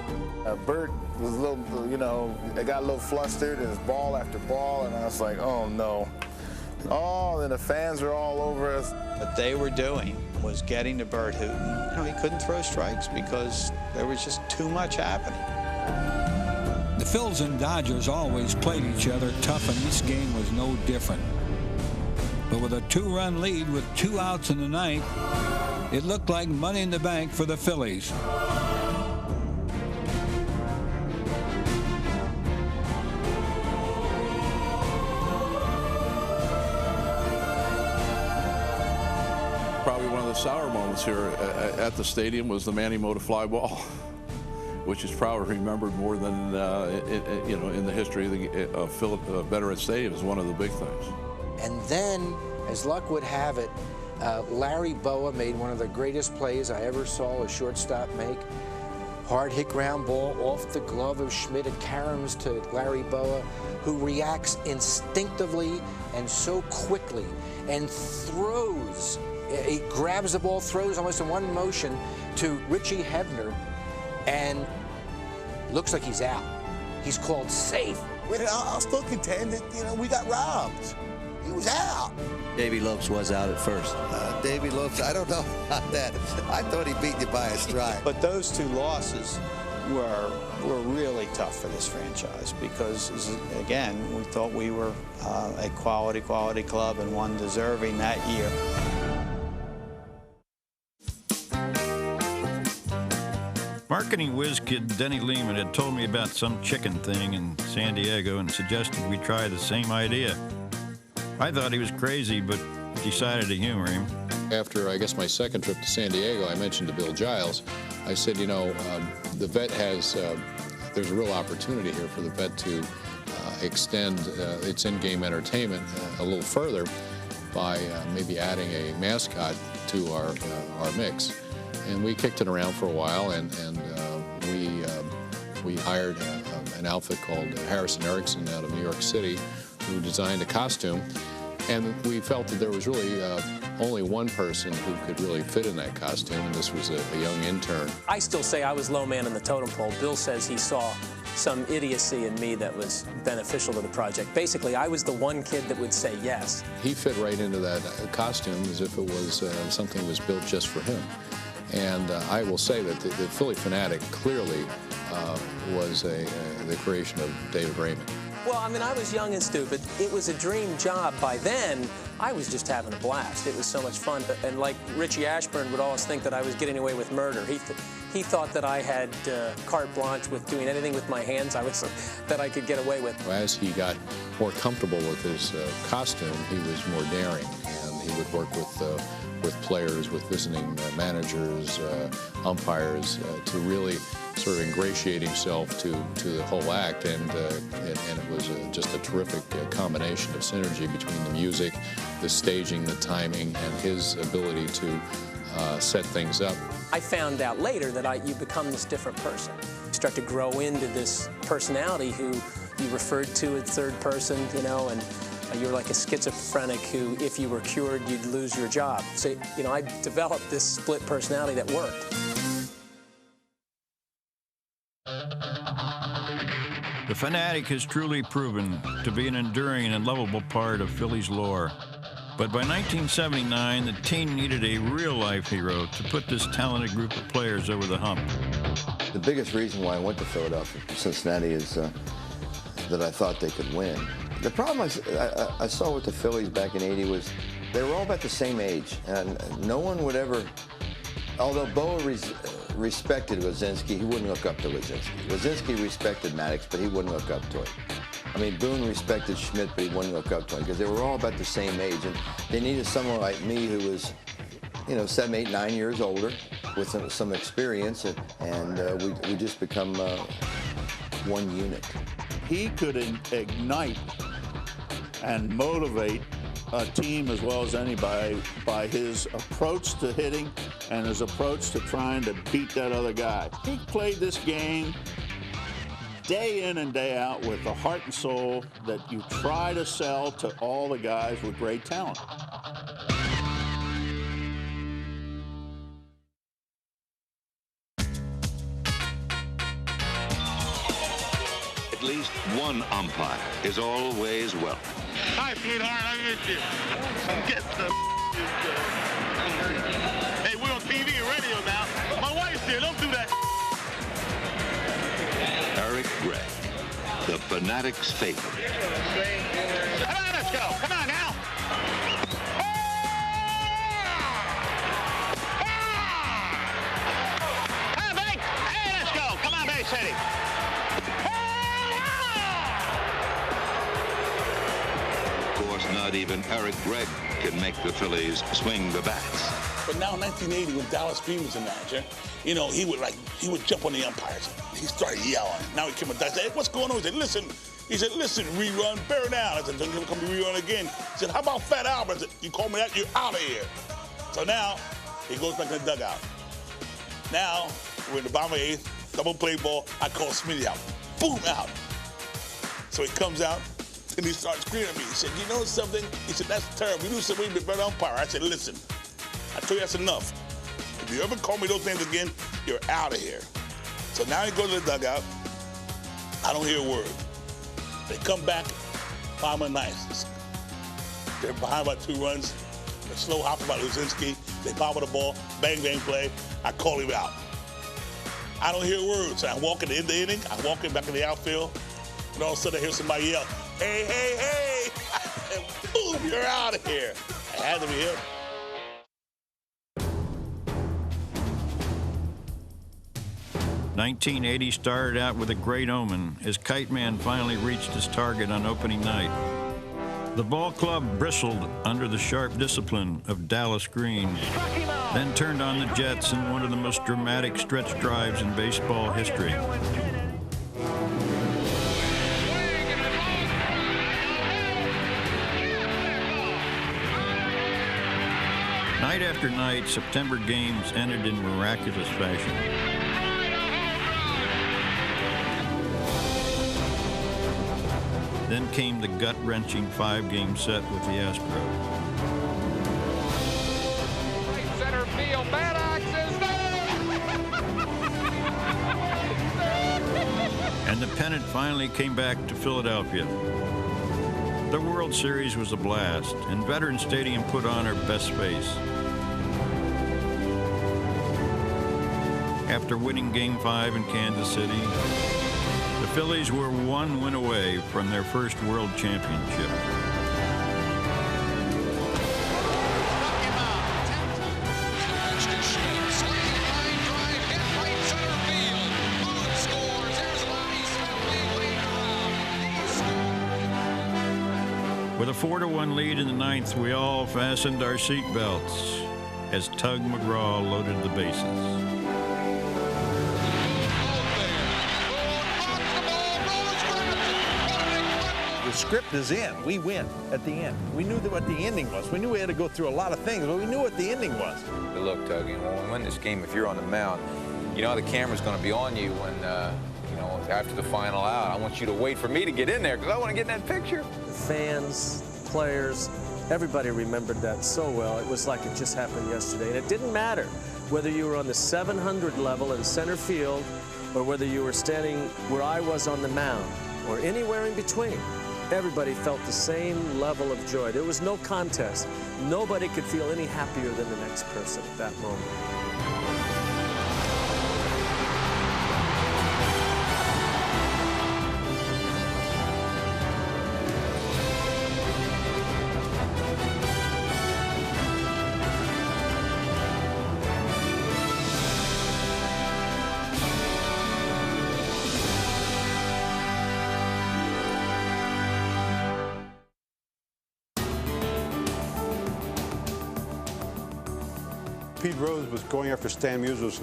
[SPEAKER 6] Bert was a little, they got a little flustered, and it was ball after ball, and I was like, oh no. Oh, then the fans were all over us.
[SPEAKER 12] What they were doing was getting to Bert Hooton. He couldn't throw strikes because there was just too much happening.
[SPEAKER 26] The Phils and Dodgers always played each other tough, and this game was no different. But with a 2-run lead with 2 outs in the ninth, it looked like money in the bank for the Phillies.
[SPEAKER 8] Probably one of the sour moments here at the stadium was the Manny Mota fly ball, which is probably remembered more than in the history of Veterans Stadium as one of the big things.
[SPEAKER 25] And then, as luck would have it, Larry Boa made one of the greatest plays I ever saw a shortstop make. Hard hit ground ball off the glove of Schmidt. It caroms to Larry Boa, who reacts instinctively and so quickly and throws. He grabs the ball, throws almost in one motion to Richie Hebner, and looks like he's out. He's called safe.
[SPEAKER 5] I'll still contend that, we got robbed. He was out.
[SPEAKER 11] Davey Lopes was out at first.
[SPEAKER 27] Davey Lopes, I don't know about that. I thought he beat you by a strike.
[SPEAKER 12] But those 2 losses were really tough for this franchise because, again, we thought we were a quality club and one deserving that year.
[SPEAKER 2] Marketing whiz kid Denny Lehman had told me about some chicken thing in San Diego and suggested we try the same idea. I thought he was crazy, but decided to humor him.
[SPEAKER 17] After, I guess, my second trip to San Diego, I mentioned to Bill Giles, I said, the vet has, there's a real opportunity here for the vet to extend its in-game entertainment a little further by maybe adding a mascot to our mix. And we kicked it around for a while, and we hired an outfit called Harrison Erickson out of New York City, who designed a costume. And we felt that there was really only one person who could really fit in that costume, and this was a young intern.
[SPEAKER 15] I still say I was low man in the totem pole. Bill says he saw some idiocy in me that was beneficial to the project. Basically, I was the one kid that would say yes.
[SPEAKER 17] He fit right into that costume as if it was something that was built just for him. And I will say that the Phillie Phanatic clearly was the creation of David Raymond.
[SPEAKER 15] Well, I mean, I was young and stupid. It was a dream job. By then, I was just having a blast. It was so much fun. And like Richie Ashburn would always think that I was getting away with murder. He thought that I had carte blanche with doing anything with my hands that I could get away with.
[SPEAKER 17] As he got more comfortable with his costume, he was more daring. And He would work with players, with visiting managers, umpires, to really sort of ingratiate himself to the whole act, and it was just a terrific combination of synergy between the music, the staging, the timing, and his ability to set things up.
[SPEAKER 15] I found out later that you become this different person. You start to grow into this personality who you referred to in third person, you know, and you're like a schizophrenic who, if you were cured, you'd lose your job. So, you know, I developed this split personality that worked.
[SPEAKER 2] The Fanatic has truly proven to be an enduring and lovable part of Phillies lore. But by 1979, the team needed a real-life hero to put this talented group of players over the hump.
[SPEAKER 1] The biggest reason why I went to Philadelphia, Cincinnati, is that I thought they could win. The problem I saw with the Phillies back in '80 was they were all about the same age, and no one would ever, although Bo respected Wazinski, he wouldn't look up to Wazinski. Wazinski respected Maddox, but he wouldn't look up to him. I mean, Boone respected Schmidt, but he wouldn't look up to him because they were all about the same age, and they needed someone like me who was, you know, 7, 8, 9 years older with some experience, and we just become one unit.
[SPEAKER 10] He could ignite and motivate a team as well as anybody by his approach to hitting and his approach to trying to beat that other guy. He played this game day in and day out with the heart and soul that you try to sell to all the guys with great talent.
[SPEAKER 9] At least one umpire is always welcome.
[SPEAKER 4] Hi, sweetheart, I miss you. Get the Hey, we're on TV and radio now. My wife's here, don't do that.
[SPEAKER 9] Eric Gregg, the Fanatic's favorite.
[SPEAKER 4] Come on, let's go. Come on now. Come on, Bank. Hey, let's go. Come on, Bay City.
[SPEAKER 9] Of course, not even Eric Gregg can make the Phillies swing the bats.
[SPEAKER 13] But now in 1980, when Dallas Green was the manager, you know, he would jump on the umpires. He started yelling. Now he came and said, hey, what's going on? He said, listen, rerun, bear down. I said, don't come to rerun again. He said, how about Fat Albert? I said, you call me that, you're out of here. So now, he goes back to the dugout. Now, we're in the bottom of the 8th, double play ball. I call Smitty out. Boom, out. So he comes out, and he starts screaming at me. He said, you know something? He said, that's terrible. You knew something would be better umpire. I said, listen, I told you that's enough. If you ever call me those names again, you're out of here. So now he goes to the dugout. I don't hear a word. They come back, find him nice. They're behind by 2 runs. They're slow hopping by Luzinski. They pop with the ball, bang, bang play. I call him out. I don't hear a word. So I walk in the end of the inning. I walk in back in the outfield. And all of a sudden I hear somebody yell, hey, hey, hey. And boom, you're out of here. I had to be him.
[SPEAKER 2] '1980 started out with a great omen as Kite Man finally reached his target on opening night. The ball club bristled under the sharp discipline of Dallas Green, then turned on the Jets in one of the most dramatic stretch drives in baseball history. Night after night, September games ended in miraculous fashion. Then came the gut-wrenching 5-game set with the Astros.
[SPEAKER 4] Right center field, Maddox is there!
[SPEAKER 2] And the pennant finally came back to Philadelphia. The World Series was a blast, and Veterans Stadium put on our best face. After winning Game 5 in Kansas City, the Phillies were 1 win away from their first World Championship. With With a 4-1 lead in the ninth, we all fastened our seat belts as Tug McGraw loaded the bases.
[SPEAKER 3] The script is in. We win at the end. We knew what the ending was. We knew we had to go through a lot of things, but we knew what the ending was.
[SPEAKER 14] But look, Tug, when we win this game, if you're on the mound, you know the camera's going to be on you when, after the final out. I want you to wait for me to get in there because I want to get in that picture.
[SPEAKER 15] The fans, players, everybody remembered that so well. It was like it just happened yesterday. And it didn't matter whether you were on the 700 level in center field or whether you were standing where I was on the mound or anywhere in between. Everybody felt the same level of joy. There was no contest. Nobody could feel any happier than the next person at that moment.
[SPEAKER 16] Pete Rose was going after Stan Musial's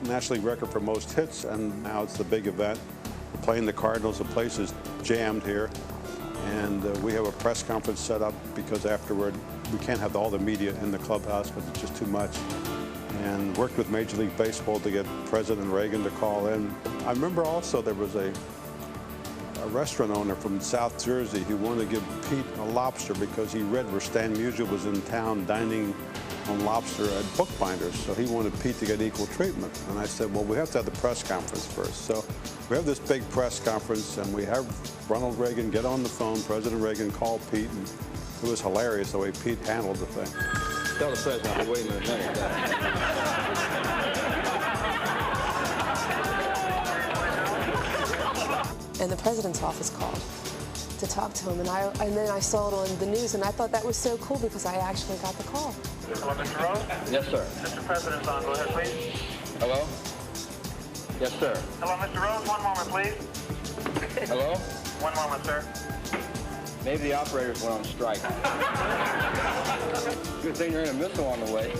[SPEAKER 16] National League record for most hits, and now it's the big event. We're playing the Cardinals. The place is jammed here, and we have a press conference set up because afterward we can't have all the media in the clubhouse because it's just too much. And worked with Major League Baseball to get President Reagan to call in. I remember also there was a restaurant owner from South Jersey who wanted to give Pete a lobster because he read where Stan Musial was in town dining on lobster at Bookbinders, so he wanted Pete to get equal treatment. And I said, well, we have to have the press conference first. So we have this big press conference, and we have Ronald Reagan get on the phone. President Reagan called Pete, and it was hilarious the way Pete handled the thing.
[SPEAKER 14] Tell the president, wait a minute.
[SPEAKER 18] And the president's office called to talk to him, and then I saw it on the news, and I thought that was so cool because I actually got the call.
[SPEAKER 20] Hello, Mr. Rose?
[SPEAKER 14] Yes, sir.
[SPEAKER 20] Mr. President's on. Go ahead, please.
[SPEAKER 14] Hello? Yes, sir.
[SPEAKER 20] Hello, Mr. Rose. One moment, please.
[SPEAKER 14] Hello?
[SPEAKER 20] One moment, sir.
[SPEAKER 14] Maybe the operators went on strike. Good thing there ain't a missile on the way.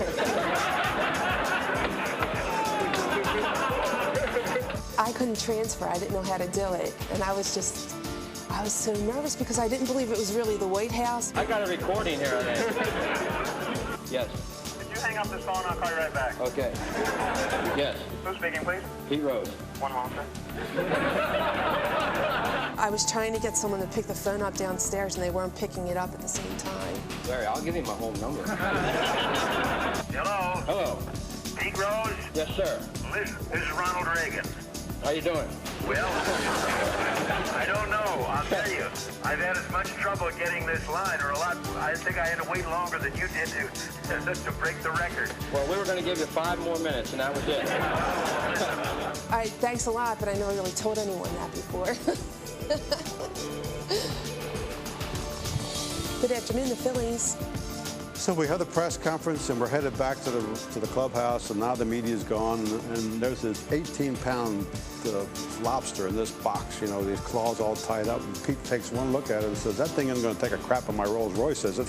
[SPEAKER 18] I couldn't transfer. I didn't know how to do it, and I was so nervous because I didn't believe it was really the White House.
[SPEAKER 14] I got a recording here of that. Yes.
[SPEAKER 20] Could you hang up this phone? I'll call you right back.
[SPEAKER 14] Okay. Yes.
[SPEAKER 20] Who's speaking, please?
[SPEAKER 14] Pete Rose.
[SPEAKER 20] One moment, sir.
[SPEAKER 18] I was trying to get someone to pick the phone up downstairs, and they weren't picking it up at the same time.
[SPEAKER 14] Larry, I'll give you my home number.
[SPEAKER 20] Hello?
[SPEAKER 14] Hello.
[SPEAKER 20] Pete Rose?
[SPEAKER 14] Yes, sir.
[SPEAKER 20] Listen, this is Ronald Reagan.
[SPEAKER 14] How you doing?
[SPEAKER 20] Well, I don't know. I'll tell you. I've had as much trouble getting this line, or a lot. I think I had to wait longer than you did to break the record.
[SPEAKER 14] Well, we were going to give you 5 more minutes, and that was it.
[SPEAKER 18] All right, thanks a lot, but I never really told anyone that before. Good afternoon, the Phillies.
[SPEAKER 16] So we have the press conference, and we're headed back to the clubhouse, and now the media's gone, and there's this 18-pound lobster in this box, you know, these claws all tied up, and Pete takes one look at it and says, that thing isn't going to take a crap on my Rolls Royce, is it?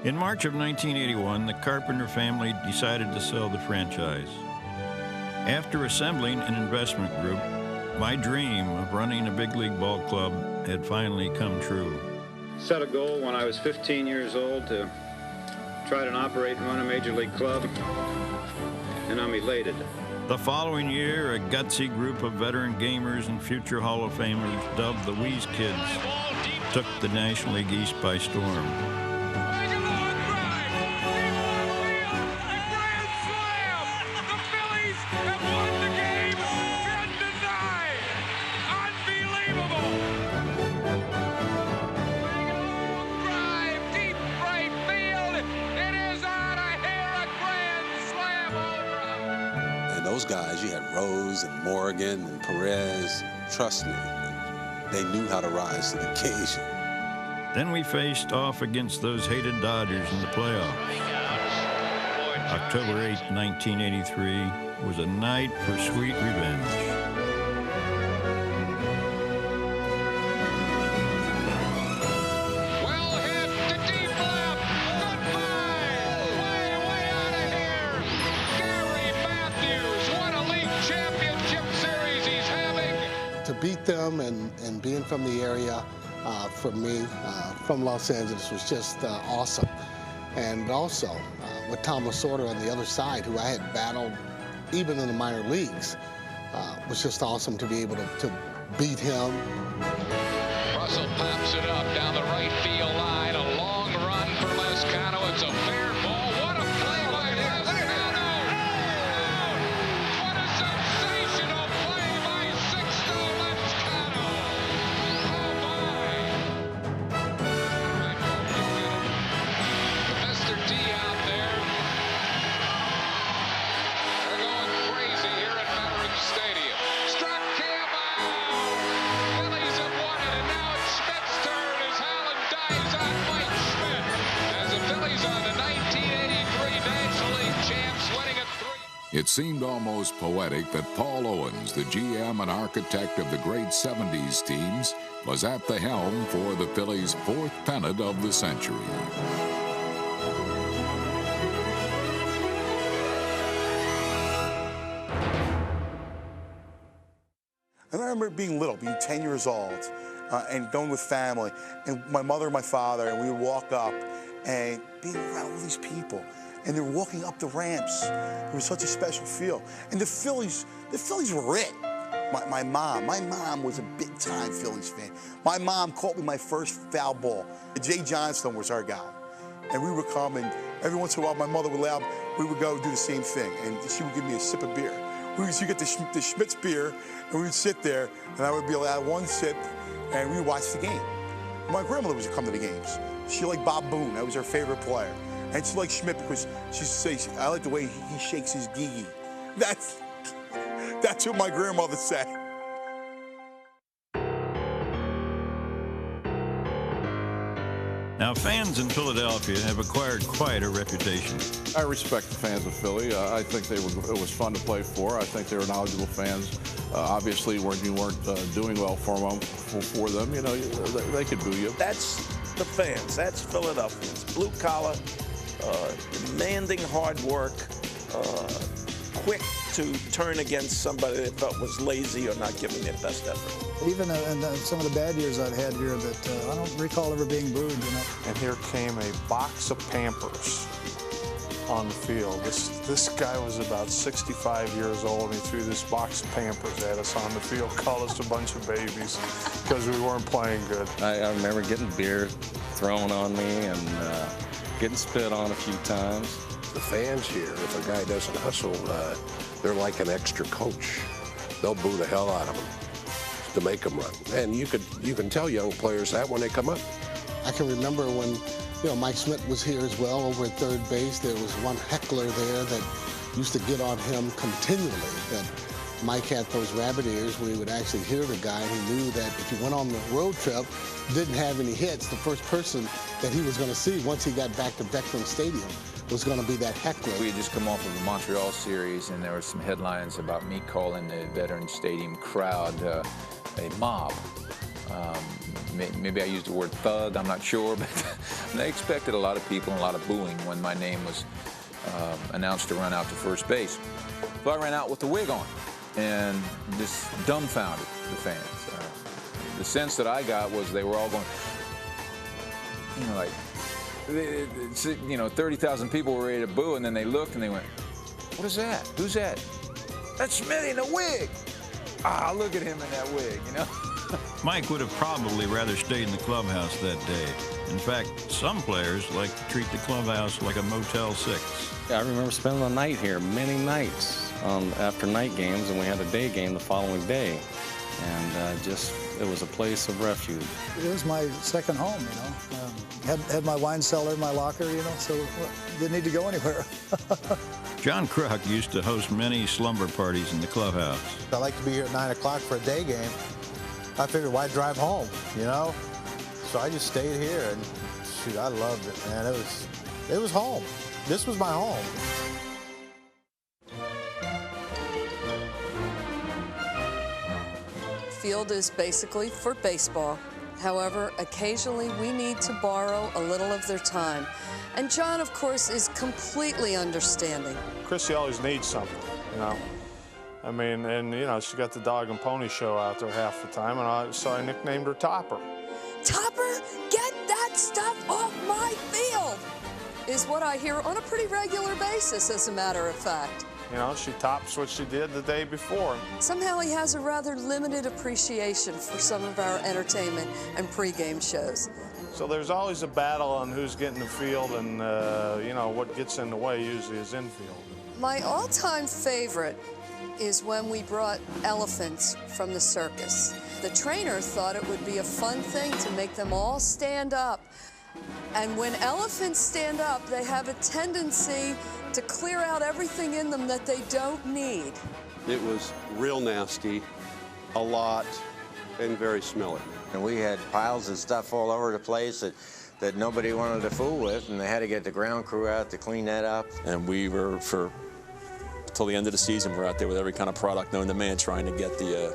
[SPEAKER 2] In March of 1981, the Carpenter family decided to sell the franchise. After assembling an investment group, my dream of running a big league ball club had finally come true.
[SPEAKER 21] Set a goal when I was 15 years old to try to operate and run a major league club, and I'm elated.
[SPEAKER 2] The following year, a gutsy group of veteran gamers and future Hall of Famers dubbed the Wheeze Kids took the National League East by storm.
[SPEAKER 23] Those guys, you had Rose and Morgan and Perez, trust me, they knew how to rise to the occasion.
[SPEAKER 2] Then we faced off against those hated Dodgers in the playoffs. October 8, 1983 was a night for sweet revenge.
[SPEAKER 6] to beat them and being from the area, for me, from Los Angeles, was just awesome. And also with Tom Lasorda on the other side, who I had battled even in the minor leagues, was just awesome to be able to beat him.
[SPEAKER 7] Russell pops it up down the right field line. A long run for Lezcano. It's a fair ball. What a play by Lezcano! What a sensational play by Sixto Lezcano! Mr. T out there. They're going crazy here at Veterans Stadium. Struck him out! Phillies have won it, and now it's Schmidt's turn as Howland dives on Mike Schmidt. As the Phillies are the 1983 National League champs, winning at 3.
[SPEAKER 8] It seemed almost poetic that Paul Owens, the GM and architect of the great 70s teams, was at the helm for the Phillies' 4th pennant of the century.
[SPEAKER 5] And I remember being little, being 10 years old, and going with family, and my mother and my father, and we would walk up and being around all these people. And they're walking up the ramps. It was such a special feel. And the Phillies were it. My mom was a big-time Phillies fan. My mom caught me my first foul ball. Jay Johnstone was our guy. And we would come, and every once in a while, my mother would allow, we would go do the same thing, and she would give me a sip of beer. We would get the Schmidt's beer, and we would sit there, and I would be allowed one sip, and we would watch the game. My grandmother was to come to the games. She liked Bob Boone. That was her favorite player. And she liked Schmidt because she says, I like the way he shakes his gigi. That's what my grandmother said.
[SPEAKER 2] Now, fans in Philadelphia have acquired quite a reputation.
[SPEAKER 10] I respect the fans of Philly. I think it was fun to play for. I think they were knowledgeable fans. Obviously, when you weren't doing well for them, you know, they could boo you.
[SPEAKER 19] That's the fans. That's Philadelphians. Blue collar, demanding hard work, quick to turn against somebody they felt was lazy or not giving their best effort.
[SPEAKER 22] Even in some of the bad years I've had here, that I don't recall ever being booed, you know.
[SPEAKER 24] And here came a box of Pampers on the field. This guy was about 65 years old, and he threw this box of Pampers at us on the field, called us a bunch of babies because we weren't playing good.
[SPEAKER 26] I remember getting beer thrown on me and getting spit on a few times.
[SPEAKER 28] The fans here, if a guy doesn't hustle, they're like an extra coach. They'll boo the hell out of him to make them run. And you can tell young players that when they come up.
[SPEAKER 6] I can remember when, you know, Mike Schmidt was here as well over at third base. There was one heckler there that used to get on him continually. That Mike had those rabbit ears where he would actually hear the guy, and he knew that if he went on the road trip, didn't have any hits, the first person that he was going to see once he got back to Veterans Stadium was going to be that heckler.
[SPEAKER 14] We had just come off of the Montreal series, and there were some headlines about me calling the Veterans Stadium crowd a mob. Maybe I used the word thug, I'm not sure, but they expected a lot of people and a lot of booing when my name was announced to run out to first base. So I ran out with the wig on, and this dumbfounded the fans. The sense that I got was they were all going, you know, like, you know, 30,000 people were ready to boo, and then they looked and they went, what is that? Who's that? That's Schmidt in a wig. Ah, look at him in that wig, you know?
[SPEAKER 2] Mike would have probably rather stayed in the clubhouse that day. In fact, some players like to treat the clubhouse like a Motel 6.
[SPEAKER 26] I remember spending the night here many nights after night games, and we had a day game the following day. And it was a place of refuge.
[SPEAKER 22] It was my second home, you know. Had my wine cellar, my locker, you know, so didn't need to go anywhere.
[SPEAKER 2] John Kruk used to host many slumber parties in the clubhouse.
[SPEAKER 29] I like to be here at 9 o'clock for a day game. I figured, why drive home, you know? So I just stayed here, and shoot, I loved it, man. It was home. This was my home.
[SPEAKER 30] Field is basically for baseball. However, occasionally we need to borrow a little of their time. And John, of course, is completely understanding.
[SPEAKER 24] Chris always needs something, you know. I mean, and you know, she got the dog and pony show out there half the time, and so I nicknamed her Topper.
[SPEAKER 30] Topper, get that stuff off my field, is what I hear on a pretty regular basis, as a matter of fact.
[SPEAKER 24] You know, she tops what she did the day before.
[SPEAKER 30] Somehow he has a rather limited appreciation for some of our entertainment and pregame shows.
[SPEAKER 24] So there's always a battle on who's getting the field, and you know, what gets in the way usually is infield.
[SPEAKER 30] My all-time favorite is when we brought elephants from the circus. The trainer thought it would be a fun thing to make them all stand up. And when elephants stand up, they have a tendency to clear out everything in them that they don't need.
[SPEAKER 1] It was real nasty, a lot, and very smelly.
[SPEAKER 3] And we had piles of stuff all over the place that nobody wanted to fool with, and they had to get the ground crew out to clean that up.
[SPEAKER 4] And we were, till the end of the season, we're out there with every kind of product known to man trying to get the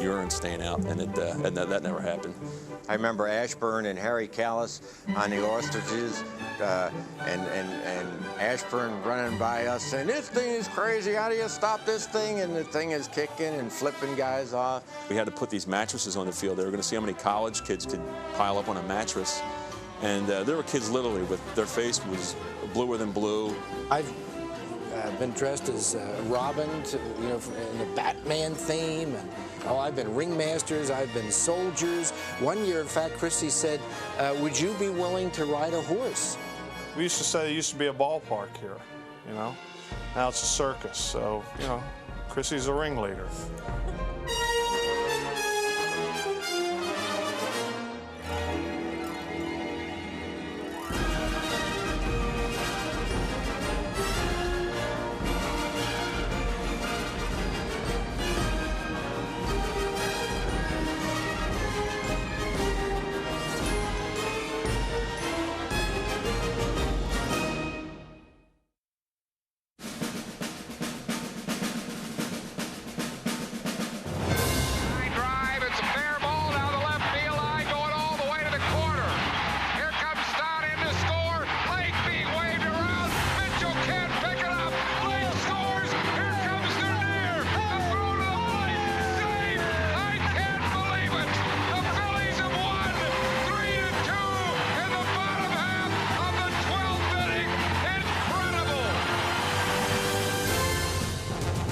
[SPEAKER 4] urine stain out, and that never happened.
[SPEAKER 3] I remember Ashburn and Harry Callis on the ostriches, and Ashburn running by us saying, "This thing is crazy, how do you stop this thing?" And the thing is kicking and flipping guys off.
[SPEAKER 4] We had to put these mattresses on the field. They were going to see how many college kids could pile up on a mattress. And there were kids literally with their face was bluer than blue.
[SPEAKER 9] I've been dressed as Robin, you know, in the Batman theme, and I've been ringmasters, I've been soldiers. One year, in fact, Christy said, "Would you be willing to ride a horse?"
[SPEAKER 24] We used to say there used to be a ballpark here, you know. Now it's a circus, so, you know, Chrissy's a ringleader.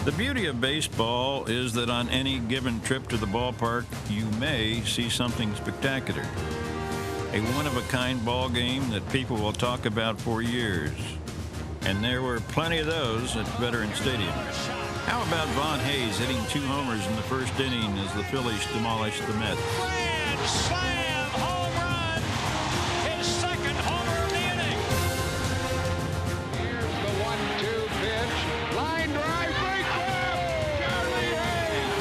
[SPEAKER 2] The beauty of baseball is that on any given trip to the ballpark, you may see something spectacular. A one-of-a-kind ball game that people will talk about for years. And there were plenty of those at Veterans Stadium. How about Von Hayes hitting 2 homers in the first inning as the Phillies demolished the Mets?
[SPEAKER 7] Grand slam home run, his second homer of the inning. Here's the 1-2 pitch, line drive, break grab, Charlie Hayes.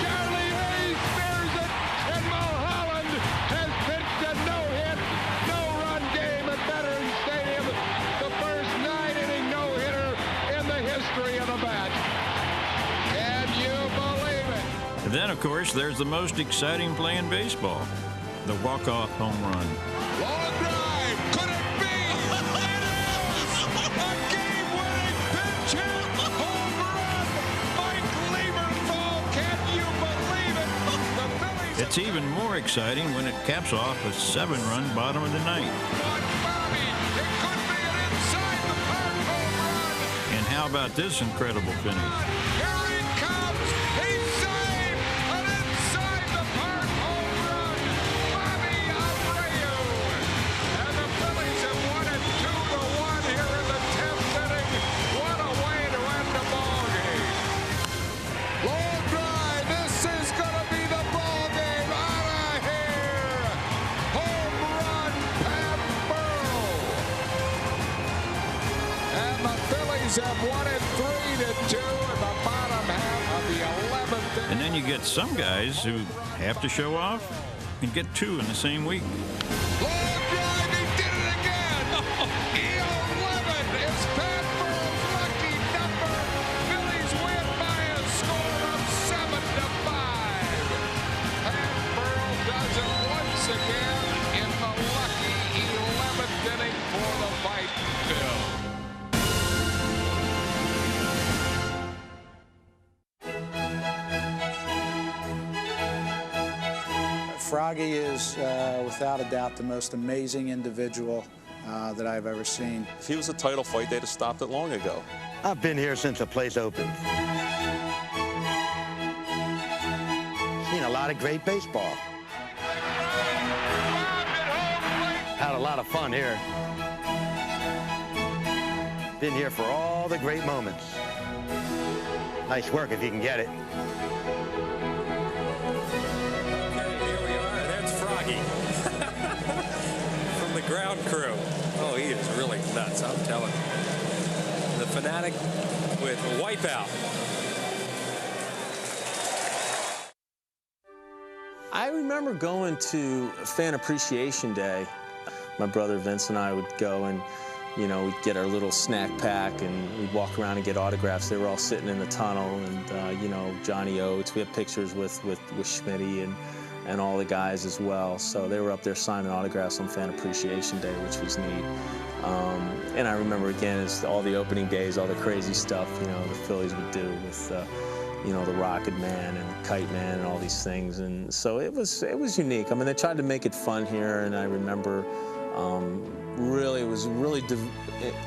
[SPEAKER 7] Charlie Hayes spears it, and Mulholland has pitched a no-hit, no-run game at Veterans Stadium. The first 9-inning no-hitter in the history of the bat. Can you believe it?
[SPEAKER 2] And then, of course, there's the most exciting play in baseball, the walk-off home run.
[SPEAKER 7] Long drive, could it be? It is! A game-winning pinch hit home run! Mike Lieberthal, can you believe it? The Phillies...
[SPEAKER 2] It's even more exciting when it caps off a 7-run bottom of the ninth. And how about this incredible finish?
[SPEAKER 7] Have won it 3-2 in the bottom half of the 11th inning.
[SPEAKER 2] And then you get some guys who have to show off and get 2 in the same week.
[SPEAKER 7] Long drive, he did it again. E11 is Pat Burrell's lucky number. Phillies win by a score of 7-5. Pat Burrell does it once again in the lucky 11th inning for the fight, Bill.
[SPEAKER 22] Froggy is, without a doubt, the most amazing individual that I've ever seen.
[SPEAKER 4] If he was a title fight, they'd have stopped it long ago.
[SPEAKER 11] I've been here since the place opened. Seen a lot of great baseball. Had a lot of fun here. Been here for all the great moments. Nice work if you can get it.
[SPEAKER 12] From the ground crew. Oh, he is really nuts, I'm telling you. The Fanatic with Wipeout.
[SPEAKER 13] I remember going to Fan Appreciation Day. My brother Vince and I would go and, you know, we'd get our little snack pack and we'd walk around and get autographs. They were all sitting in the tunnel and, you know, Johnny Oates. We had pictures with Schmitty and all the guys as well. So they were up there signing autographs on Fan Appreciation Day, which was neat. And I remember, again, it's all the opening days, all the crazy stuff, you know, the Phillies would do with, you know, the Rocket Man and Kite Man and all these things. And so it was unique. I mean, they tried to make it fun here, and I remember it was really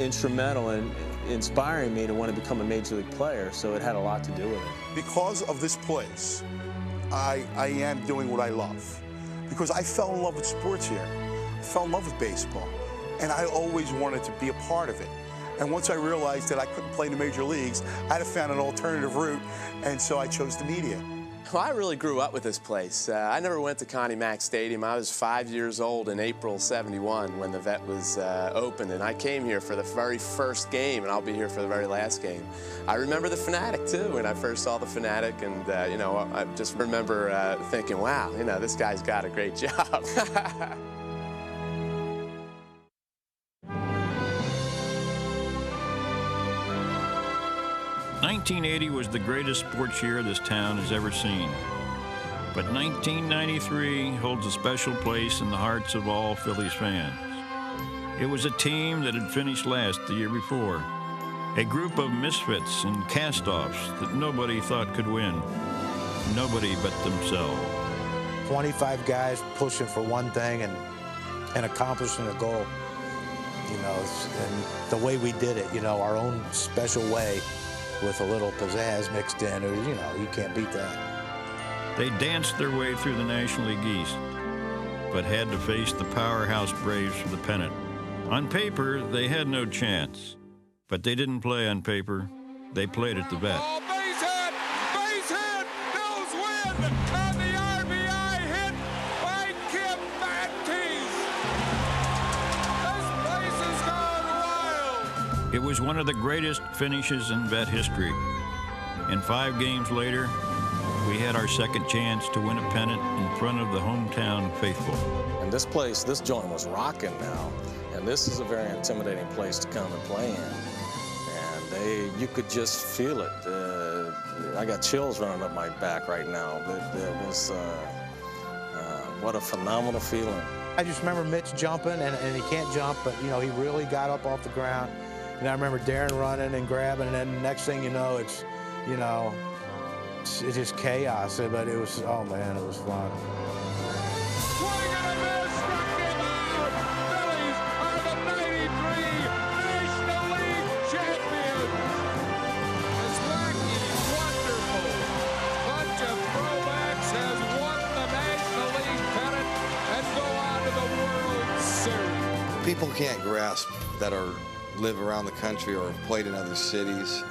[SPEAKER 13] instrumental in inspiring me to want to become a Major League player. So it had a lot to do with it.
[SPEAKER 5] Because of this place, I am doing what I love. Because I fell in love with sports here. I fell in love with baseball. And I always wanted to be a part of it. And once I realized that I couldn't play in the major leagues, I'd have found an alternative route, and so I chose the media.
[SPEAKER 15] Well, I really grew up with this place. I never went to Connie Mack Stadium. I was 5 years old in April '71 when the Vet was opened, and I came here for the very first game, and I'll be here for the very last game. I remember the Fanatic, too, when I first saw the Fanatic, and, you know, I just remember thinking, wow, you know, this guy's got a great job.
[SPEAKER 2] 1980 was the greatest sports year this town has ever seen. But 1993 holds a special place in the hearts of all Phillies fans. It was a team that had finished last the year before. A group of misfits and cast-offs that nobody thought could win. Nobody but themselves.
[SPEAKER 29] 25 guys pushing for one thing and accomplishing a goal. You know, and the way we did it, you know, our own special way with a little pizzazz mixed in, you know, you can't beat that.
[SPEAKER 2] They danced their way through the National League East, but had to face the powerhouse Braves for the pennant. On paper, they had no chance, but they didn't play on paper. They played at the Vet.
[SPEAKER 7] Base hit, Bills win, and the RBI hit by Kim Matisse. This place has gone wild.
[SPEAKER 2] It was one of the greatest finishes in Vet history. And 5 games later, we had our second chance to win a pennant in front of the hometown faithful.
[SPEAKER 13] And this place, this joint was rocking now. And this is a very intimidating place to come and play in. And you could just feel it. I got chills running up my back right now. It was, what a phenomenal feeling.
[SPEAKER 29] I just remember Mitch jumping, and he can't jump, but, you know, he really got up off the ground. And I remember Darren running and grabbing, and then the next thing you know, it's, you know, it's just chaos. But it was, oh man, it was fun.
[SPEAKER 16] People can't grasp that live around the country or have played in other cities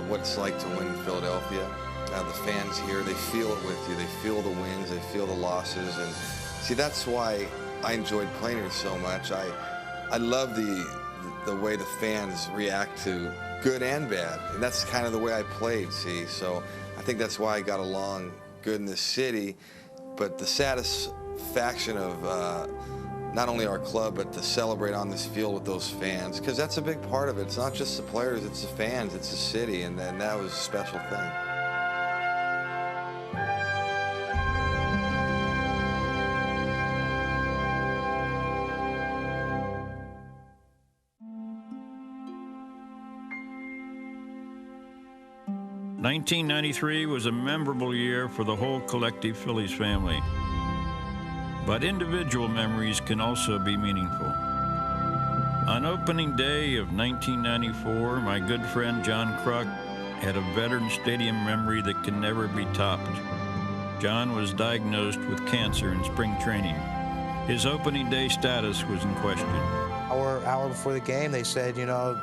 [SPEAKER 16] what it's like to win in Philadelphia. The fans here, they feel it with you. They feel the wins, they feel the losses, and see, that's why I enjoyed playing here so much. I love the way the fans react to good and bad, and that's kind of the way I played. See, so I think that's why I got along good in this city. But the satisfaction of not only our club, but to celebrate on this field with those fans, because that's a big part of it. It's not just the players, it's the fans, it's the city, and that was a special thing.
[SPEAKER 2] '1993 was a memorable year for the whole collective Phillies family. But individual memories can also be meaningful. On opening day of 1994, my good friend John Kruk had a Veteran Stadium memory that can never be topped. John was diagnosed with cancer in spring training. His opening day status was in question.
[SPEAKER 29] Hour before the game, they said, you know,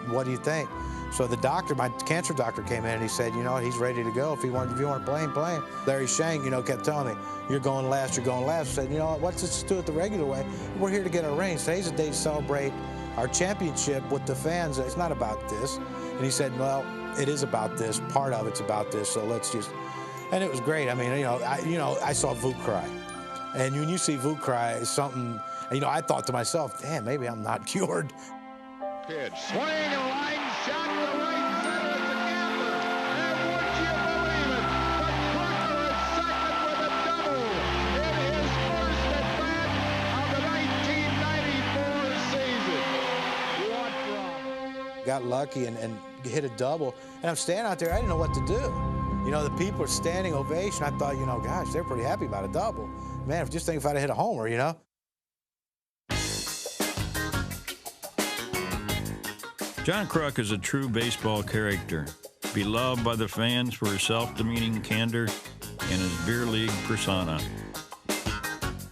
[SPEAKER 29] what do you think? So the doctor, my cancer doctor, came in and he said, you know, he's ready to go. If you want to play him, play him. Larry Shank, you know, kept telling me, you're going last, you're going last. I said, you know what, let's just do it the regular way. We're here to get our rings. Today's a day to celebrate our championship with the fans. It's not about this. And he said, well, it is about this. Part of it's about this. So let's just, and it was great. I mean, I saw Vuk cry. And when you see Vuk cry, it's something, you know, I thought to myself, damn, maybe I'm not cured.
[SPEAKER 7] Pitch, swing, a line shot to right center at the gambler. And would you believe it? The Cracker is second with a double in his first at-bat of the 1994 season. What drop?
[SPEAKER 29] Got lucky and hit a double. And I'm standing out there, I didn't know what to do. You know, the people are standing ovation. I thought, you know, gosh, they're pretty happy about a double. Man, just think if I'd have hit a homer, you know?
[SPEAKER 2] John Kruk is a true baseball character, beloved by the fans for his self-demeaning candor and his beer league persona.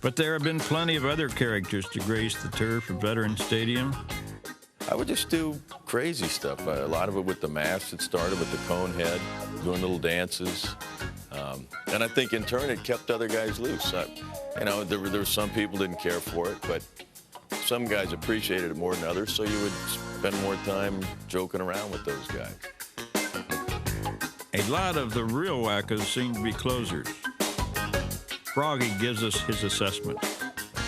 [SPEAKER 2] But there have been plenty of other characters to grace the turf of Veterans Stadium.
[SPEAKER 8] I would just do crazy stuff. A lot of it with the mask. It started with the cone head, doing little dances. And I think in turn it kept other guys loose. You know, there were some people didn't care for it, but some guys appreciated it more than others, so you would spend more time joking around with those guys.
[SPEAKER 2] A lot of the real wackos seem to be closers. Froggy gives us his assessment.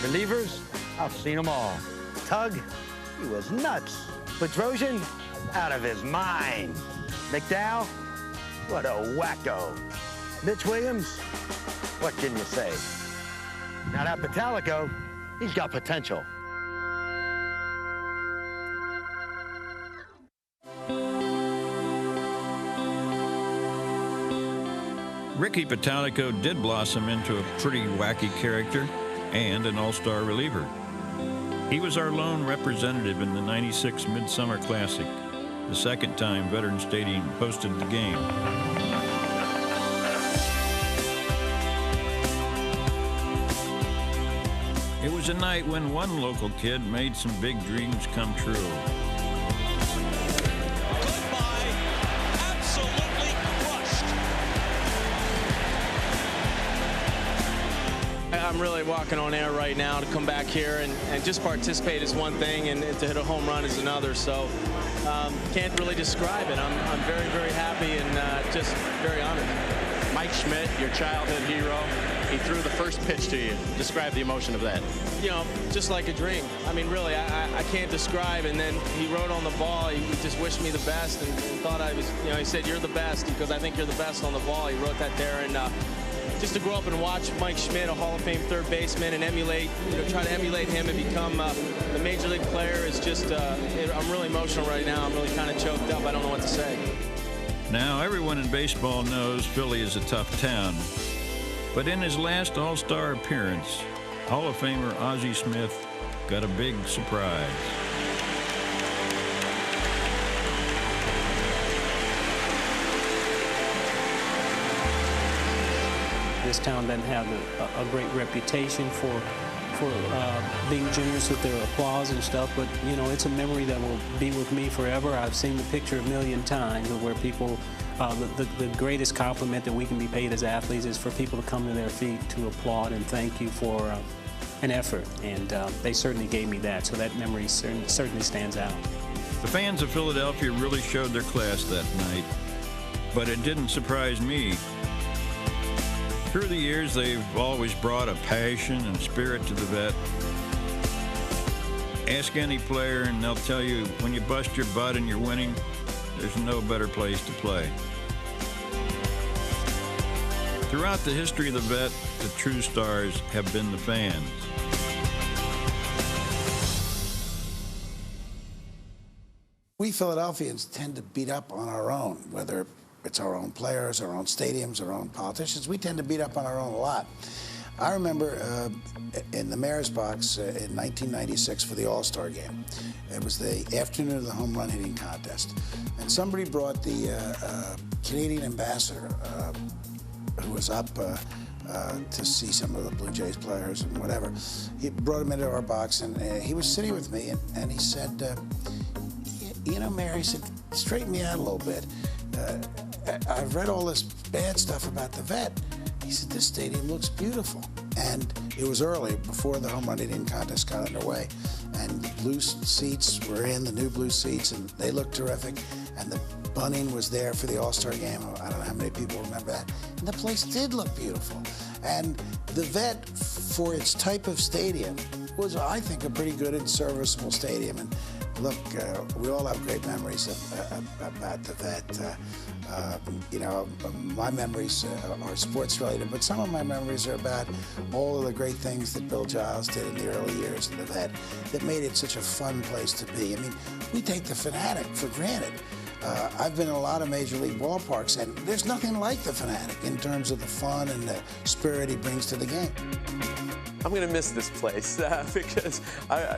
[SPEAKER 11] Relievers, I've seen them all. Tug, he was nuts. Petrosian, out of his mind. McDowell, what a wacko. Mitch Williams, what can you say? Now that Patalico, he's got potential.
[SPEAKER 2] Ricky Patalico did blossom into a pretty wacky character and an all-star reliever. He was our lone representative in the '96 Midsummer Classic, the second time Veterans Stadium hosted the game. It was a night when one local kid made some big dreams come true.
[SPEAKER 7] Goodbye. Absolutely crushed.
[SPEAKER 13] I'm really walking on air right now. To come back here and just participate is one thing, and to hit a home run is another. So can't really describe it. I'm very, very happy and just very honored.
[SPEAKER 10] Mike Schmidt, your childhood hero, he threw the first pitch to you. Describe the emotion of that.
[SPEAKER 13] You know, just like a dream. I mean, really, I can't describe. And then he wrote on the ball, he just wished me the best and thought I was, you know, he said, you're the best because I think you're the best on the ball. He wrote that there. And just to grow up and watch Mike Schmidt, a Hall of Fame third baseman, and emulate, you know, try to emulate him and become a major league player is just, I'm really emotional right now. I'm really kind of choked up. I don't know what to say.
[SPEAKER 2] Now, everyone in baseball knows Philly is a tough town. But in his last All-Star appearance, Hall of Famer Ozzie Smith got a big surprise.
[SPEAKER 17] This town doesn't have a great reputation for being generous with their applause and stuff, but you know, it's a memory that will be with me forever. I've seen the picture a million times of where people, the greatest compliment that we can be paid as athletes is for people to come to their feet to applaud and thank you for an effort, and they certainly gave me that, so that memory certainly stands out.
[SPEAKER 2] The fans of Philadelphia really showed their class that night, but it didn't surprise me. Through the years, they've always brought a passion and spirit to the Vet. Ask any player and they'll tell you when you bust your butt and you're winning, there's no better place to play. Throughout the history of the Vet, the true stars have been the fans.
[SPEAKER 18] We Philadelphians tend to beat up on our own, whether it's our own players, our own stadiums, our own politicians. We tend to beat up on our own a lot. I remember in the mayor's box in 1996 for the All-Star game. It was the afternoon of the home run hitting contest. And somebody brought the Canadian ambassador who was up to see some of the Blue Jays players and whatever. He brought him into our box, and he was sitting with me, and he said, you know, Mayor, he said, straighten me out a little bit. I've read all this bad stuff about the vet. He said, this stadium looks beautiful. And it was early, before the home run hitting contest got underway. And the blue seats were in, the new blue seats, and they looked terrific. And the bunting was there for the All-Star game. I don't know how many people remember that. And the place did look beautiful. And the vet, for its type of stadium, was, I think, a pretty good and serviceable stadium. And look, we all have great memories about the vet. You know, my memories are sports related, but some of my memories are about all of the great things that Bill Giles did in the early years of the vet that made it such a fun place to be. I mean, we take the Fanatic for granted. I've been in a lot of Major League ballparks, and there's nothing like the Fanatic in terms of the fun and the spirit he brings to the game.
[SPEAKER 15] I'm going to miss this place because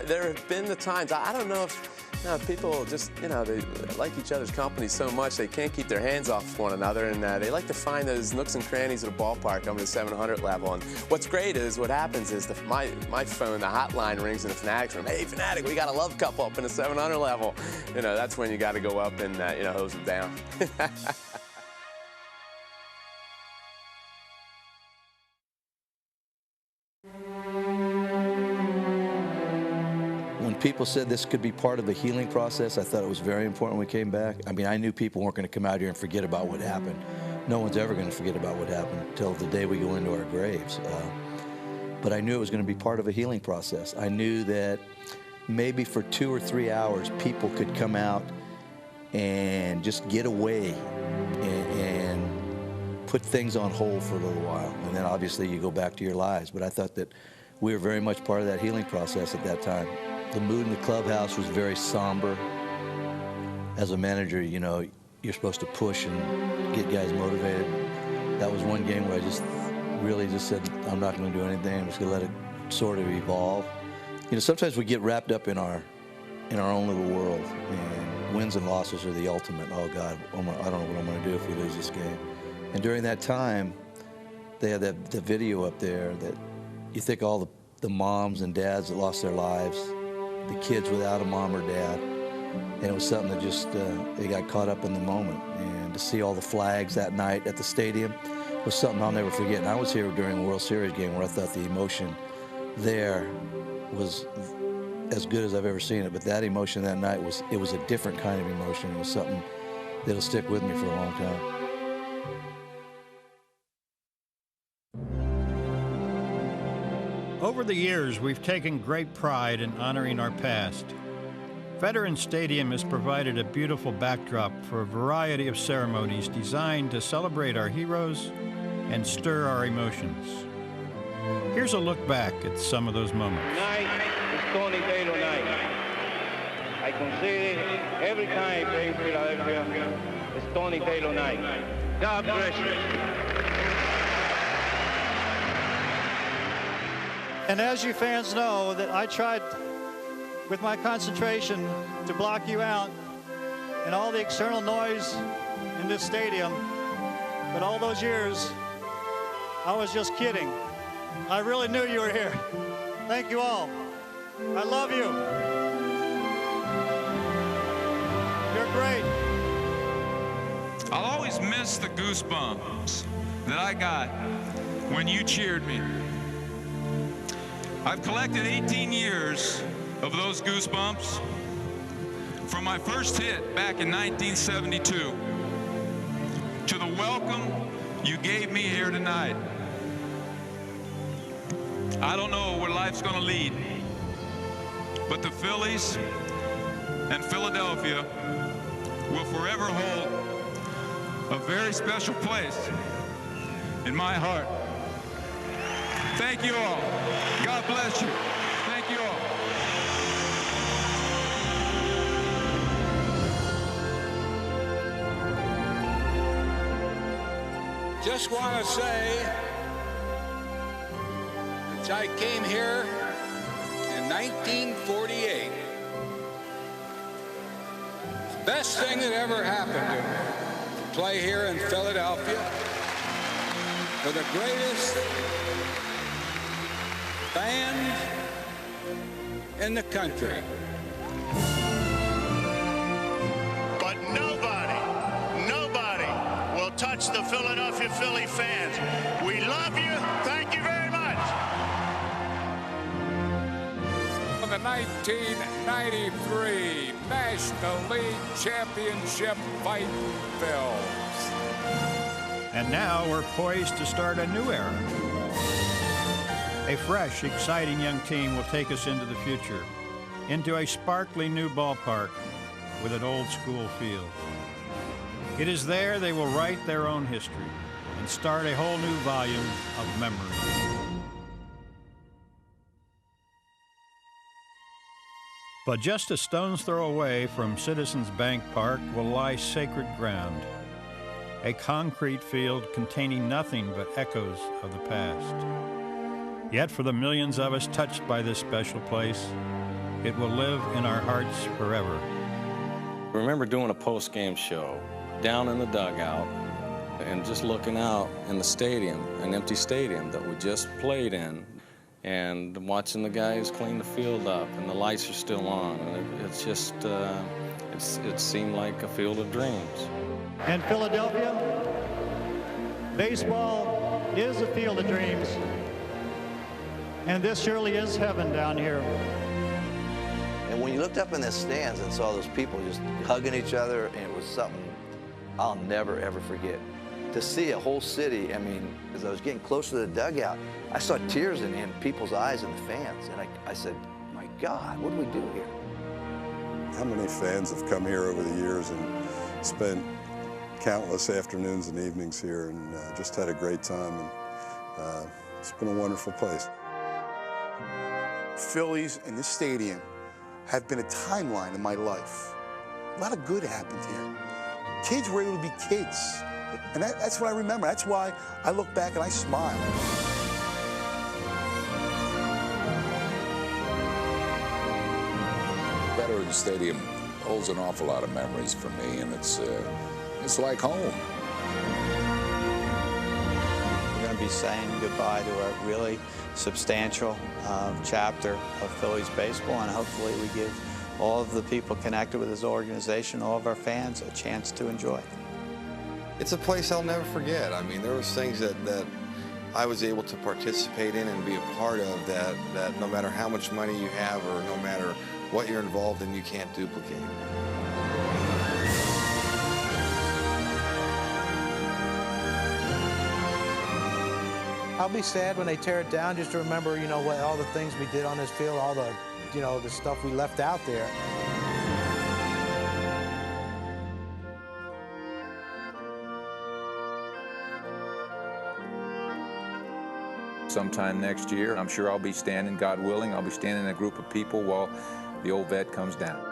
[SPEAKER 15] there have been the times, I don't know if people just, you know, they like each other's company so much they can't keep their hands off one another, and they like to find those nooks and crannies at a ballpark on the 700 level. And what's great is what happens is my phone, the hotline rings in the Fanatic's room. Hey, Fanatic, we got a love couple up in the 700 level. You know, that's when you got to go up and, you know, hose them down.
[SPEAKER 6] People said this could be part of the healing process. I thought it was very important when we came back. I mean, I knew people weren't going to come out here and forget about what happened. No one's ever going to forget about what happened until the day we go into our graves. But I knew it was going to be part of a healing process. I knew that maybe for 2 or 3 hours, people could come out and just get away and put things on hold for a little while. And then obviously you go back to your lives. But I thought that we were very much part of that healing process at that time. The mood in the clubhouse was very somber. As a manager, you know, you're supposed to push and get guys motivated. That was one game where I just really just said, I'm not going to do anything. I'm just going to let it sort of evolve. You know, sometimes we get wrapped up in our own little world, and wins and losses are the ultimate. Oh, God, I don't know what I'm going to do if we lose this game. And during that time, they had the video up there that you think all the moms and dads that lost their lives, the kids without a mom or dad. And it was something that just, they got caught up in the moment. And to see all the flags that night at the stadium was something I'll never forget. And I was here during the World Series game where I thought the emotion there was as good as I've ever seen it. But that emotion that night was a different kind of emotion. It was something that'll stick with me for a long time.
[SPEAKER 2] Over the years, we've taken great pride in honoring our past. Veterans Stadium has provided a beautiful backdrop for a variety of ceremonies designed to celebrate our heroes and stir our emotions. Here's a look back at some of those moments.
[SPEAKER 14] Tonight is Tony Taylor night. I consider every time I play in Philadelphia, it's Tony Taylor night. God bless you.
[SPEAKER 19] And as you fans know, that I tried with my concentration to block you out and all the external noise in this stadium. But all those years, I was just kidding. I really knew you were here. Thank you all. I love you. You're great.
[SPEAKER 20] I'll always miss the goosebumps that I got when you cheered me. I've collected 18 years of those goosebumps from my first hit back in 1972 to the welcome you gave me here tonight. I don't know where life's going to lead, but the Phillies and Philadelphia will forever hold a very special place in my heart. Thank you all. God bless you. Thank you all.
[SPEAKER 14] Just want to say
[SPEAKER 1] since I came here in 1948. Best thing that ever happened to me, to play here in Philadelphia for the greatest fans in the country.
[SPEAKER 3] But nobody will touch the Philadelphia Philly fans. We love you. Thank you very much.
[SPEAKER 7] For the 1993 National League Championship fight Phils.
[SPEAKER 2] And now we're poised to start a new era. A fresh, exciting young team will take us into the future, into a sparkly new ballpark with an old-school feel. It is there they will write their own history and start a whole new volume of memory. But just a stone's throw away from Citizens Bank Park will lie sacred ground, a concrete field containing nothing but echoes of the past. Yet for the millions of us touched by this special place, it will live in our hearts forever.
[SPEAKER 9] I remember doing a post-game show down in the dugout and just looking out in the stadium, an empty stadium that we just played in, and watching the guys clean the field up, and the lights are still on. And it's just, it seemed like a field of dreams.
[SPEAKER 19] In Philadelphia, baseball is a field of dreams. And this surely is heaven down here.
[SPEAKER 6] And when you looked up in the stands and saw those people just hugging each other, and it was something I'll never, ever forget. To see a whole city, I mean, as I was getting closer to the dugout, I saw tears in people's eyes and the fans. And I said, my God, what do we do here?
[SPEAKER 21] How many fans have come here over the years and spent countless afternoons and evenings here and just had a great time. And it's been a wonderful place.
[SPEAKER 5] Phillies and this stadium have been a timeline in my life. A lot of good happened here. Kids were able to be kids. And that's what I remember. That's why I look back and I smile.
[SPEAKER 23] Veterans Stadium holds an awful lot of memories for me, and it's like home.
[SPEAKER 25] We're going to be saying goodbye to a really substantial chapter of Phillies baseball, and hopefully we give all of the people connected with this organization, all of our fans, a chance to enjoy.
[SPEAKER 16] It's a place I'll never forget. I mean, there was things that I was able to participate in and be a part of that no matter how much money you have or no matter what you're involved in, you can't duplicate.
[SPEAKER 29] I'll be sad when they tear it down, just to remember, you know, what all the things we did on this field, all the, you know, the stuff we left out there.
[SPEAKER 26] Sometime next year, I'm sure I'll be standing, God willing, I'll be standing in a group of people while the old vet comes down.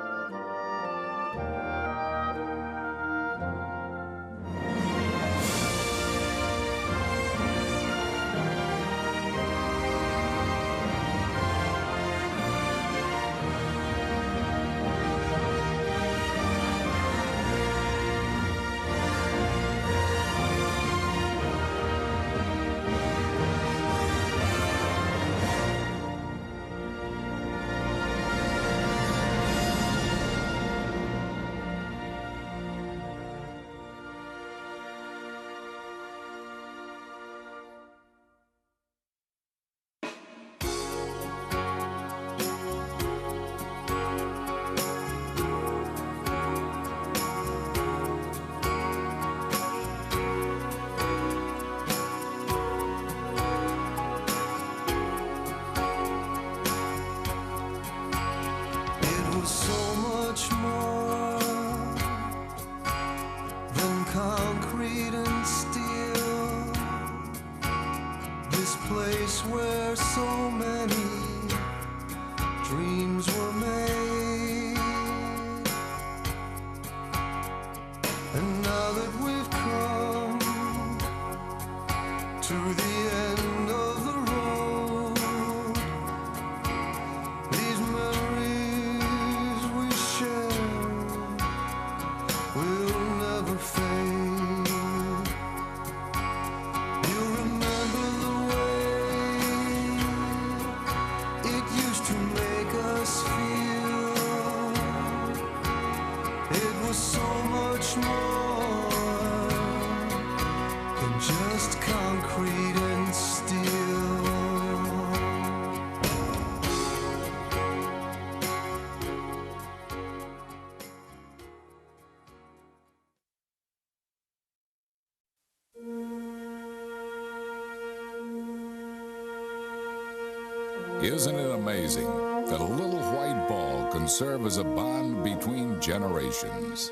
[SPEAKER 23] Isn't it amazing that a little white ball can serve as a bond between generations?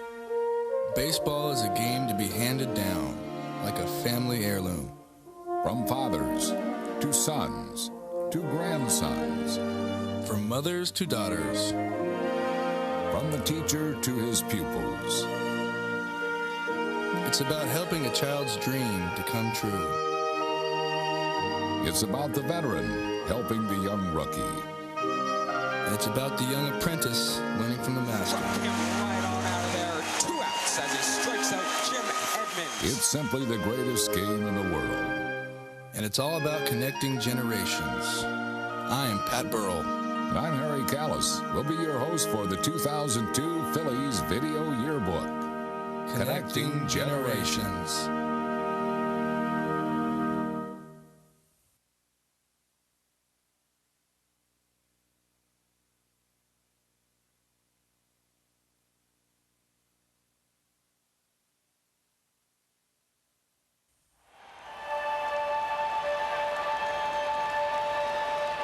[SPEAKER 4] Baseball is a game to be handed down like a family heirloom.
[SPEAKER 23] From fathers to sons to grandsons.
[SPEAKER 4] From mothers to daughters.
[SPEAKER 23] From the teacher to his pupils.
[SPEAKER 4] It's about helping a child's dream to come true.
[SPEAKER 23] It's about the veteran helping the young rookie.
[SPEAKER 4] It's about the young apprentice learning from the master.
[SPEAKER 7] Right on out of there. 2 outs as he strikes out Jim Edmonds.
[SPEAKER 23] It's simply the greatest game in the world.
[SPEAKER 4] And it's all about connecting generations. I'm Pat Burrell.
[SPEAKER 23] And I'm Harry Callis. We'll be your host for the 2002 Phillies Video Yearbook.
[SPEAKER 4] Connecting Generations.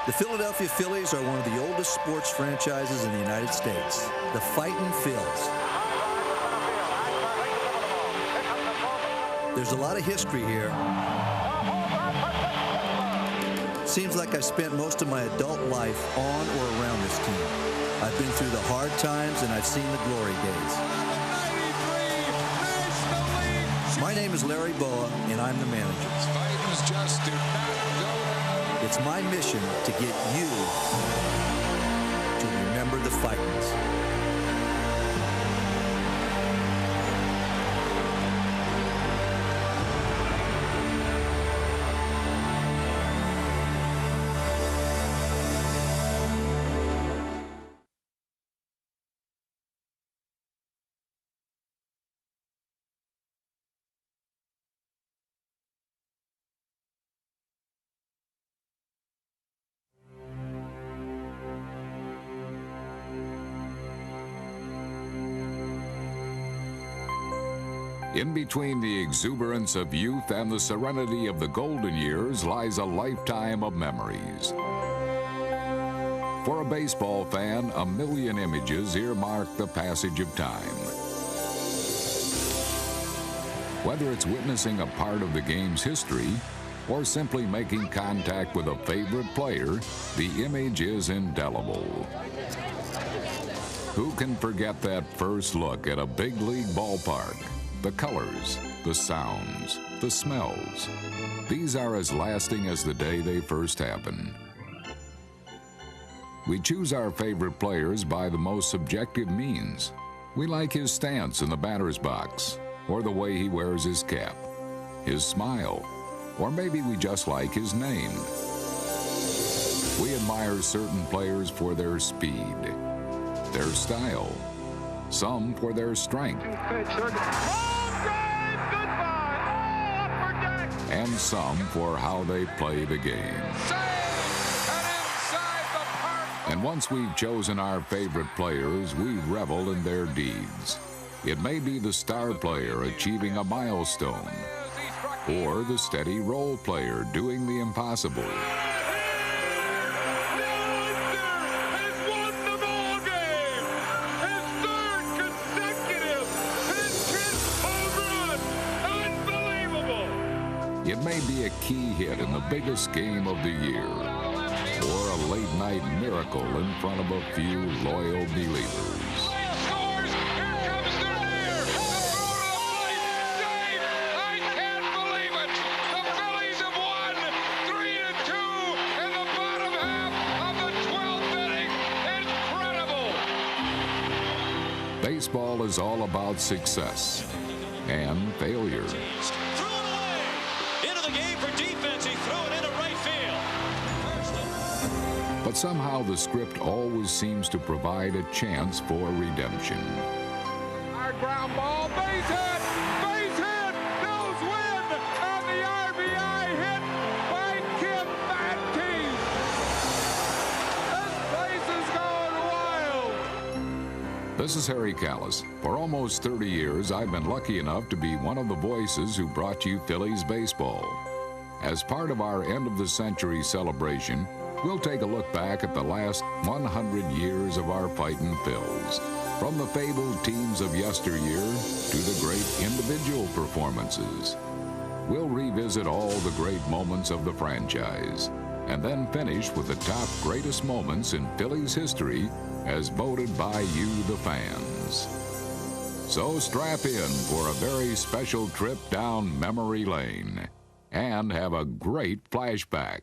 [SPEAKER 8] The Philadelphia Phillies are one of the oldest sports franchises in the United States. The Fightin' Phils. There's a lot of history here. Seems like I've spent most of my adult life on or around this team. I've been through the hard times and I've seen the glory days. My name is Larry Boa and I'm the manager.
[SPEAKER 23] Titans just do not go down.
[SPEAKER 8] It's my mission to get you to remember the Fightins.
[SPEAKER 23] In between the exuberance of youth and the serenity of the golden years lies a lifetime of memories. For a baseball fan, a million images earmark the passage of time. Whether it's witnessing a part of the game's history or simply making contact with a favorite player, the image is indelible. Who can forget that first look at a big league ballpark? The colors, the sounds, the smells. These are as lasting as the day they first happened. We choose our favorite players by the most subjective means. We like his stance in the batter's box, or the way he wears his cap, his smile, or maybe we just like his name. We admire certain players for their speed, their style, some for their strength, and some for how they play the game. And once we've chosen our favorite players, we revel in their deeds. It may be the star player achieving a milestone, or the steady role player doing the impossible. It may be a key hit in the biggest game of the year, or a late-night miracle in front of a few loyal believers. Baseball is all about success and failure. But somehow the script always seems to provide a chance for redemption.
[SPEAKER 7] Hard ground ball, base hit, Bills win, and the RBI hit by Kim Baptiste. This place is going wild.
[SPEAKER 23] This is Harry Callis. For almost 30 years, I've been lucky enough to be one of the voices who brought you Phillies baseball. As part of our end-of-the-century celebration, we'll take a look back at the last 100 years of our fightin' Phils. From the fabled teams of yesteryear to the great individual performances. We'll revisit all the great moments of the franchise and then finish with the top greatest moments in Phillies history as voted by you, the fans. So strap in for a very special trip down memory lane and have a great flashback.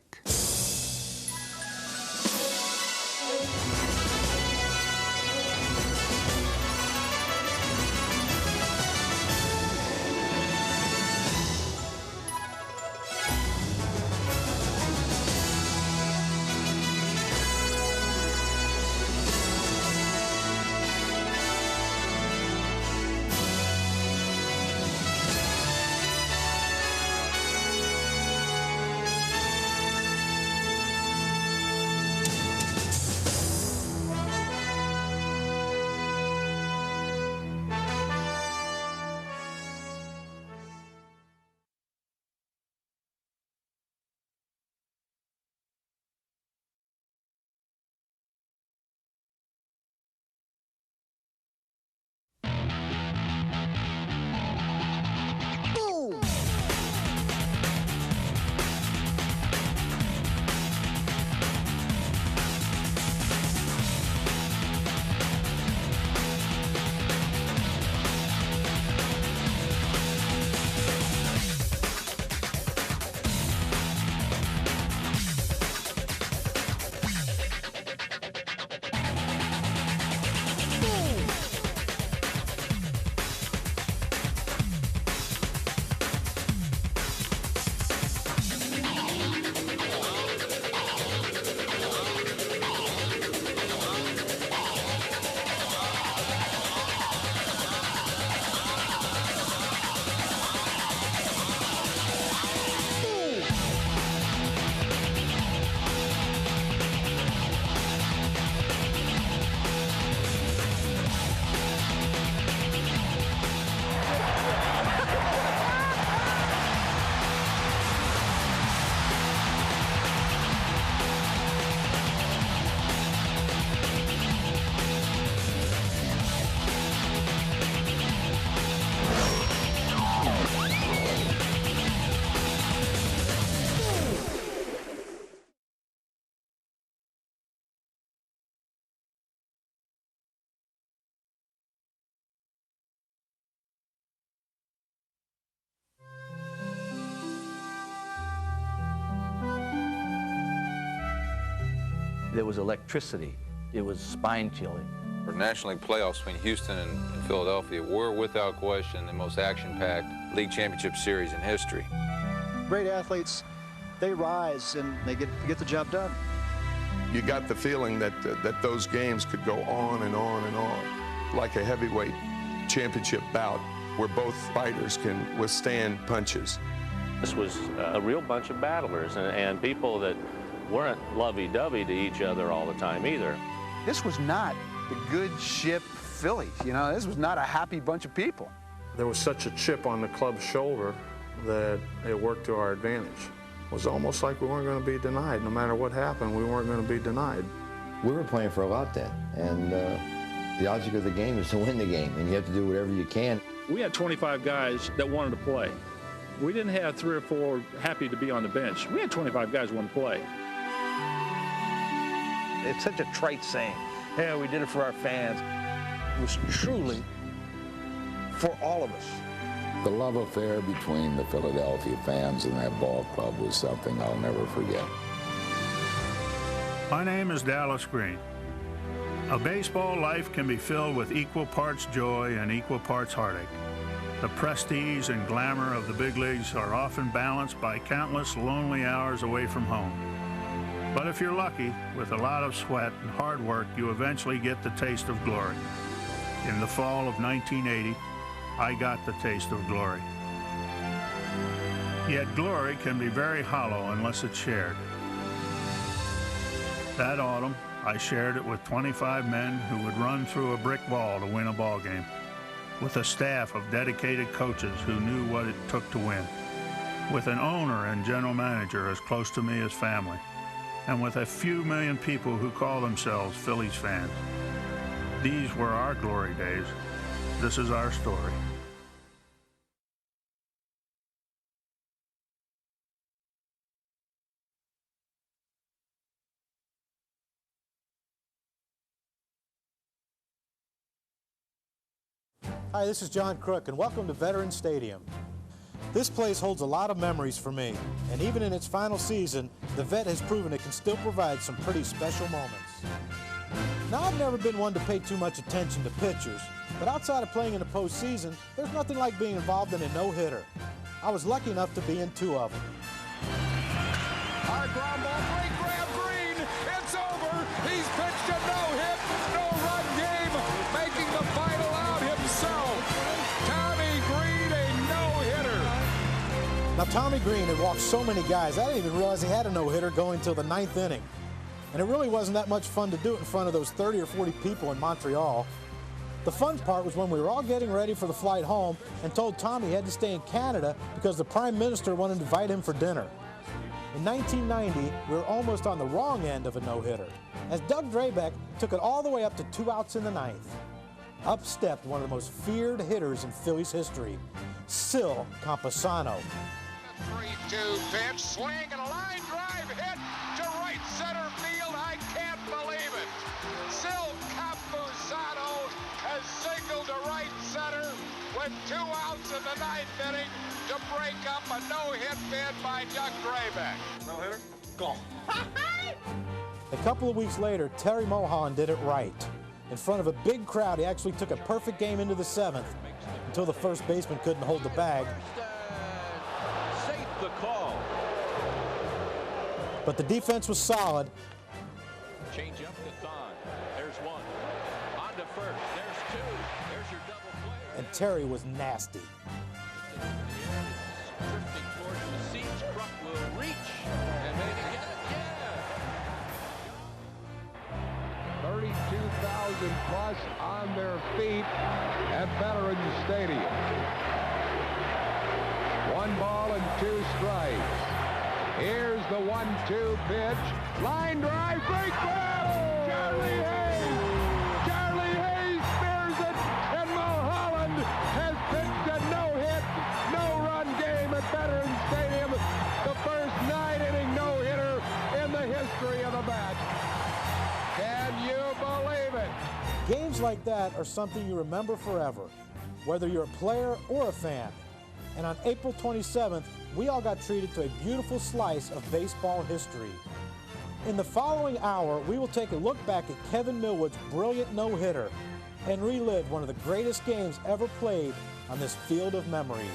[SPEAKER 6] There was electricity. It was spine-chilling.
[SPEAKER 26] For National League playoffs between Houston and Philadelphia were, without question, the most action-packed league championship series in history.
[SPEAKER 19] Great athletes, they rise and they get the job done.
[SPEAKER 10] You got the feeling that those games could go on and on and on, like a heavyweight championship bout where both fighters can withstand punches.
[SPEAKER 11] This was a real bunch of battlers and people that weren't lovey-dovey to each other all the time either.
[SPEAKER 12] This was not the good ship Phillies, you know, this was not a happy bunch of people.
[SPEAKER 13] There was such a chip on the club's shoulder that it worked to our advantage. It was almost like we weren't going to be denied. No matter what happened, we weren't going to be denied.
[SPEAKER 17] We were playing for a lot then, and the object of the game is to win the game, and you have to do whatever you can.
[SPEAKER 22] We had 25 guys that wanted to play. We didn't have 3 or 4 happy to be on the bench. We had 25 guys who wanted to play.
[SPEAKER 12] It's such a trite saying. Yeah, we did it for our fans. It was truly for all of us.
[SPEAKER 23] The love affair between the Philadelphia fans and that ball club was something I'll never forget.
[SPEAKER 24] My name is Dallas Green. A baseball life can be filled with equal parts joy and equal parts heartache. The prestige and glamour of the big leagues are often balanced by countless lonely hours away from home. But if you're lucky, with a lot of sweat and hard work, you eventually get the taste of glory. In the fall of 1980, I got the taste of glory. Yet glory can be very hollow unless it's shared. That autumn, I shared it with 25 men who would run through a brick wall to win a ball game, with a staff of dedicated coaches who knew what it took to win, with an owner and general manager as close to me as family, and with a few million people who call themselves Phillies fans. These were our glory days. This is our story.
[SPEAKER 1] Hi, this is John Crook, and welcome to Veterans Stadium. This place holds a lot of memories for me, and even in its final season, the Vet has proven it can still provide some pretty special moments. Now, I've never been one to pay too much attention to pitchers, but outside of playing in the postseason, there's nothing like being involved in a no-hitter. I was lucky enough to be in 2 of them.
[SPEAKER 7] Hard ground ball, great grab, Green. It's over. He's pitched a no-hit, no-run game, making the final out himself. Tommy Green, a no-hitter.
[SPEAKER 1] Now, Tommy Green had walked so many guys, I didn't even realize he had a no-hitter going till the 9th inning. And it really wasn't that much fun to do it in front of those 30 or 40 people in Montreal. The fun part was when we were all getting ready for the flight home and told Tommy he had to stay in Canada because the Prime Minister wanted to invite him for dinner. In 1990, we were almost on the wrong end of a no-hitter, as Doug Drabek took it all the way up to 2 outs in the 9th. Up stepped one of the most feared hitters in Phillies history, Sil Campusano.
[SPEAKER 7] 3-2 pitch, swing and a line drive hit to right center field. I can't believe it. Sil Campusano has singled to right center with 2 outs in the 9th inning to break up a no-hit bid by Doug Drabek. No-hitter? Go.
[SPEAKER 1] A couple of weeks later, Terry Mulholland did it right. In front of a big crowd, he actually took a perfect game into the 7th until the first baseman couldn't hold the bag.
[SPEAKER 7] Safe the call.
[SPEAKER 1] But the defense was solid.
[SPEAKER 7] Change up to Thon. There's 1. On to first. There's 2. There's your double play.
[SPEAKER 1] And Terry was nasty.
[SPEAKER 7] Drifting towards the seats. Kruk will reach and maybe get it. Yeah.
[SPEAKER 2] 32,000 plus on their feet at Veterans Stadium. 1 ball and 2 strikes. Here's the 1-2 pitch. Line drive, break ball! Charlie Hayes! Charlie Hayes spears it, and Mulholland has pitched a no-hit, no-run game at Veterans Stadium. The first 9-inning no-hitter in the history of the bat. Can you believe it?
[SPEAKER 1] Games like that are something you remember forever, whether you're a player or a fan. And on April 27th, we all got treated to a beautiful slice of baseball history. In the following hour, we will take a look back at Kevin Millwood's brilliant no-hitter and relive one of the greatest games ever played on this field of memories.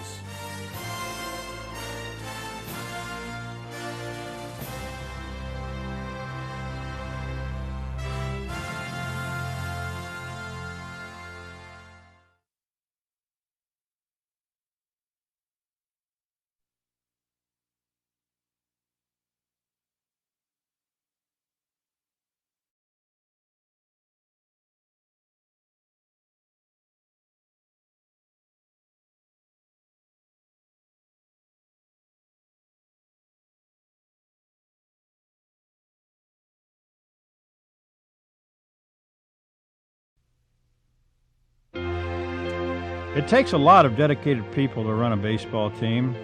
[SPEAKER 24] It takes a lot of dedicated people to run a baseball team,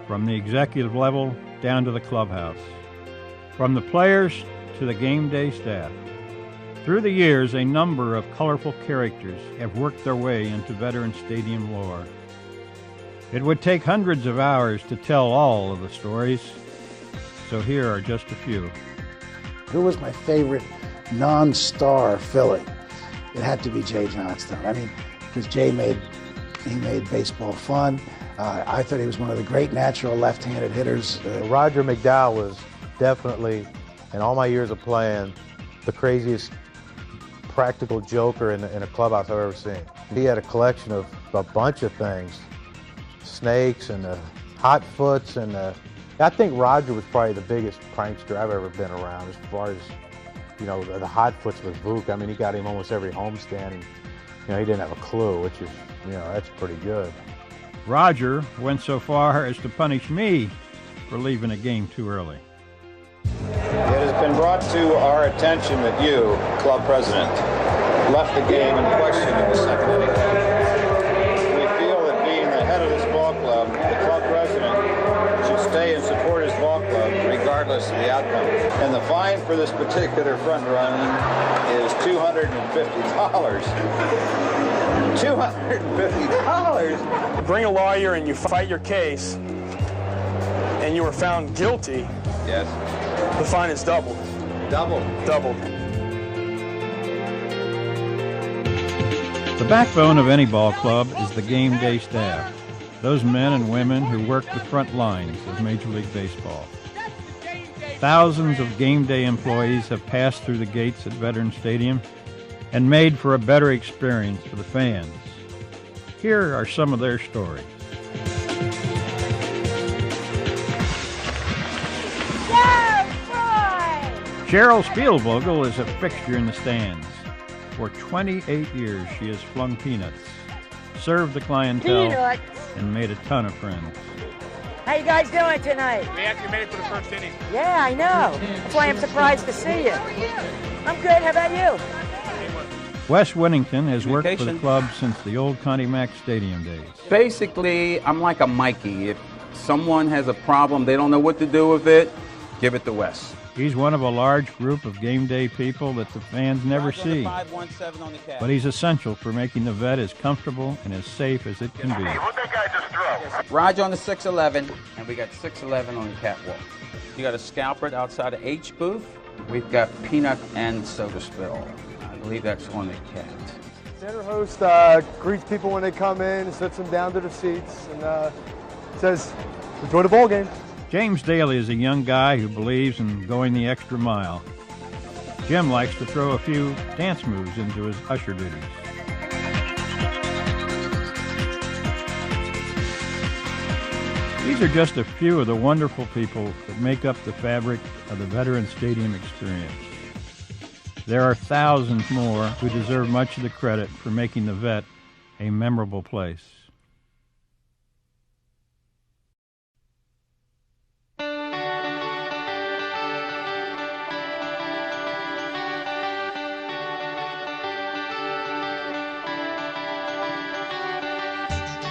[SPEAKER 24] from the executive level down to the clubhouse, from the players to the game day staff. Through the years, a number of colorful characters have worked their way into Veterans Stadium lore. It would take hundreds of hours to tell all of the stories, so here are just a few.
[SPEAKER 3] Who was my favorite non-star Philly? It had to be Jay Johnstone. I mean, because Jay made baseball fun. I thought he was one of the great natural left-handed hitters.
[SPEAKER 29] Roger McDowell was definitely, in all my years of playing, the craziest practical joker in a clubhouse I've ever seen. He had a collection of a bunch of things, snakes and hot foots, and I think Roger was probably the biggest prankster I've ever been around as far as, the hot foots with Vuk. I mean, he got him almost every homestand, and he didn't have a clue, which is, that's pretty good.
[SPEAKER 24] Roger went so far as to punish me for leaving a game too early.
[SPEAKER 5] It has been brought to our attention that you, club president, left the game in question in the second inning. We feel that being the head of this ball club, the club president should stay and support his ball club regardless of the outcome. And the fine for this particular front run is $250. $250.
[SPEAKER 9] Bring a lawyer and you fight your case, and you were found guilty.
[SPEAKER 5] Yes.
[SPEAKER 9] The fine is doubled.
[SPEAKER 5] Doubled.
[SPEAKER 9] Doubled.
[SPEAKER 14] The backbone of any ball club is the game day staff, those men and women who work the front lines of Major League Baseball. Thousands of game day employees have passed through the gates at Veterans Stadium and made for a better experience for the fans. Here are some of their stories. Cheryl Spielvogel is a fixture in the stands. For 28 years, she has flung peanuts, served the clientele, and made a ton of friends.
[SPEAKER 15] How you guys doing tonight?
[SPEAKER 9] We actually made it to the first inning.
[SPEAKER 15] Yeah, I know. That's why I'm surprised to see you. I'm good. How about you?
[SPEAKER 14] Wes Winnington has worked for the club since the old Connie Mack Stadium days.
[SPEAKER 18] Basically, I'm like a Mikey. If someone has a problem, they don't know what to do with it, give it to Wes.
[SPEAKER 14] He's one of a large group of game day people that the fans never see. But he's essential for making the vet as comfortable and as safe as it can be.
[SPEAKER 18] What'd that guy just throw? Roger on the 611, and we got 611 on the catwalk. You got a scalper outside of H booth. We've got peanut and soda spill. I believe that's on the cat.
[SPEAKER 20] Center host greets people when they come in, sits them down to the seats, and says, enjoy the ball game.
[SPEAKER 14] James Daly is a young guy who believes in going the extra mile. Jim likes to throw a few dance moves into his usher duties. These are just a few of the wonderful people that make up the fabric of the Veterans Stadium experience. There are thousands more who deserve much of the credit for making the Vet a memorable place.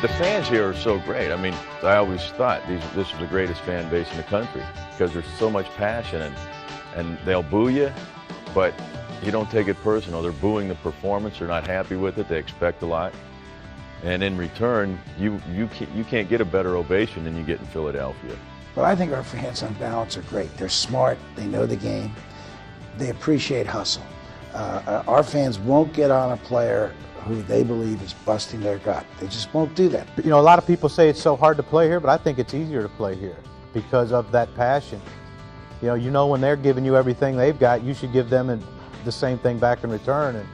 [SPEAKER 21] The fans here are so great. I mean, I always thought this was the greatest fan base in the country because there's so much passion, and they'll boo you, but you don't take it personal. They're booing the performance. They're not happy with it. They expect a lot. And in return, you can't get a better ovation than you get in Philadelphia.
[SPEAKER 3] But I think our fans on balance are great. They're smart. They know the game. They appreciate hustle. Our fans won't get on a player who they believe is busting their gut. They just won't do that.
[SPEAKER 1] You know, a lot of people say it's so hard to play here, but I think it's easier to play here because of that passion. You know when they're giving you everything they've got, you should give them the same thing back in return, and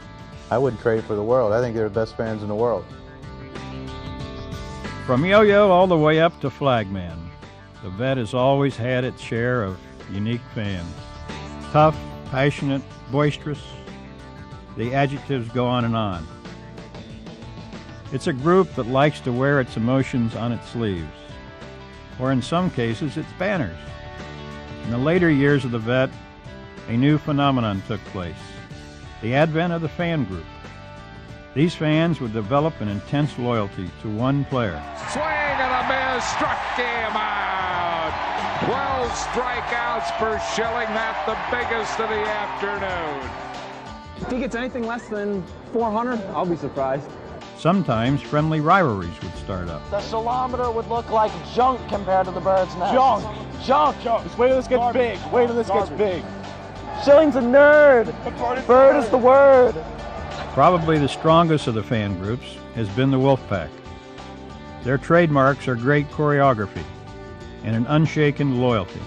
[SPEAKER 1] I wouldn't trade it for the world. I think they're the best fans in the world.
[SPEAKER 14] From yo-yo all the way up to flagman, the Vet has always had its share of unique fans. Tough, passionate, boisterous. The adjectives go on and on. It's a group that likes to wear its emotions on its sleeves, or in some cases, its banners. In the later years of the Vet, a new phenomenon took place, the advent of the fan group. These fans would develop an intense loyalty to one player.
[SPEAKER 7] Swing and a miss, struck him out. 12 strikeouts for Schilling, that's the biggest of the afternoon.
[SPEAKER 27] If he gets anything less than 400, I'll be surprised.
[SPEAKER 14] Sometimes friendly rivalries would start up.
[SPEAKER 28] The Salameter would look like junk compared to the Bird's nest.
[SPEAKER 27] Junk. Just wait till this gets big. Wait till this gets big.
[SPEAKER 28] Schilling's a nerd. Bird is the word.
[SPEAKER 14] Probably the strongest of the fan groups has been the Wolfpack. Their trademarks are great choreography and an unshaken loyalty.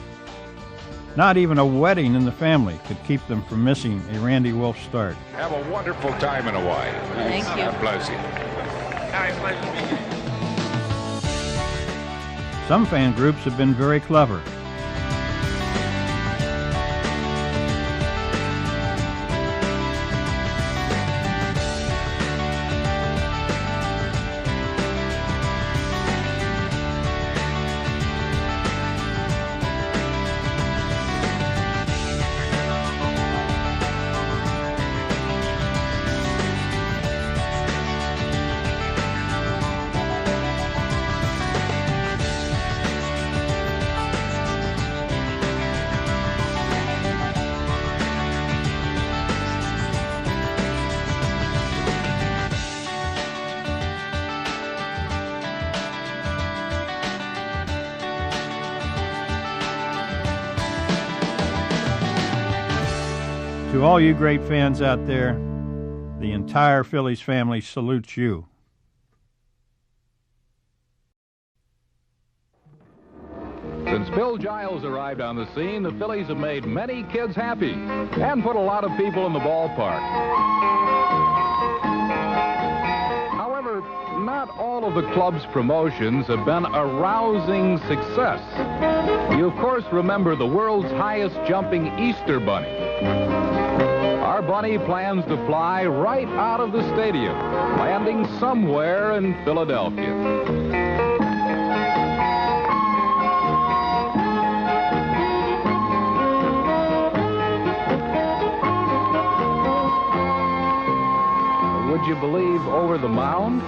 [SPEAKER 14] Not even a wedding in the family could keep them from missing a Randy Wolf start.
[SPEAKER 7] Have a wonderful time in Hawaii.
[SPEAKER 30] Thank you.
[SPEAKER 7] God bless you.
[SPEAKER 14] Some fan groups have been very clever. To all you great fans out there, the entire Phillies family salutes you.
[SPEAKER 2] Since Bill Giles arrived on the scene, the Phillies have made many kids happy and put a lot of people in the ballpark. However, not all of the club's promotions have been a rousing success. You, of course, remember the world's highest jumping Easter Bunny. Our bunny plans to fly right out of the stadium, landing somewhere in Philadelphia. Would you believe over the mound?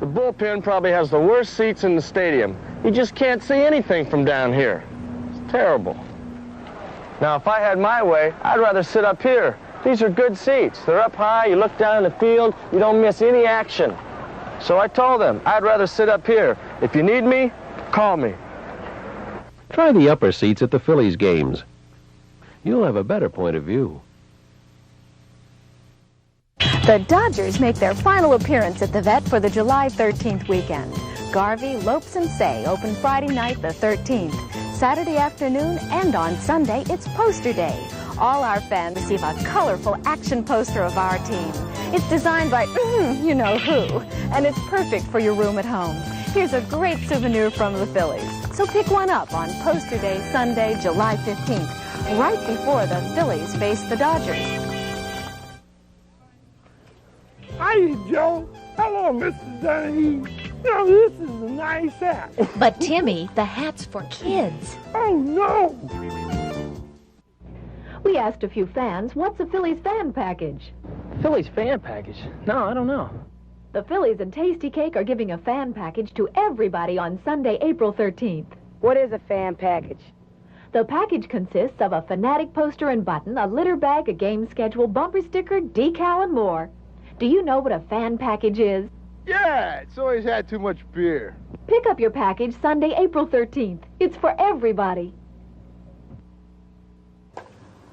[SPEAKER 4] The bullpen probably has the worst seats in the stadium. You just can't see anything from down here. It's terrible. Now, if I had my way, I'd rather sit up here. These are good seats. They're up high, you look down the field, you don't miss any action. So I told them, I'd rather sit up here. If you need me, call me.
[SPEAKER 6] Try the upper seats at the Phillies games. You'll have a better point of view.
[SPEAKER 8] The Dodgers make their final appearance at the Vet for the July 13th weekend. Garvey, Lopes, and Say open Friday night, the 13th. Saturday afternoon and on Sunday, it's poster day. All our fans receive a colorful action poster of our team. It's designed by you know who, and it's perfect for your room at home. Here's a great souvenir from the Phillies. So pick one up on poster day, Sunday, July 15th, right before the Phillies face the Dodgers.
[SPEAKER 28] Hi, Joe. Hello, Mr. Dunhee. Now, this is a nice hat.
[SPEAKER 10] But, Timmy, the hat's for kids.
[SPEAKER 28] Oh, no.
[SPEAKER 8] We asked a few fans, what's a Phillies fan package?
[SPEAKER 12] Phillies fan package? No, I don't know.
[SPEAKER 8] The Phillies and Tasty Cake are giving a fan package to everybody on Sunday, April 13th.
[SPEAKER 15] What is a fan package?
[SPEAKER 8] The package consists of a Fanatic poster and button, a litter bag, a game schedule, bumper sticker, decal, and more. Do you know what a fan package is?
[SPEAKER 20] Yeah, it's always had too much beer.
[SPEAKER 8] Pick up your package Sunday, April 13th. It's for everybody.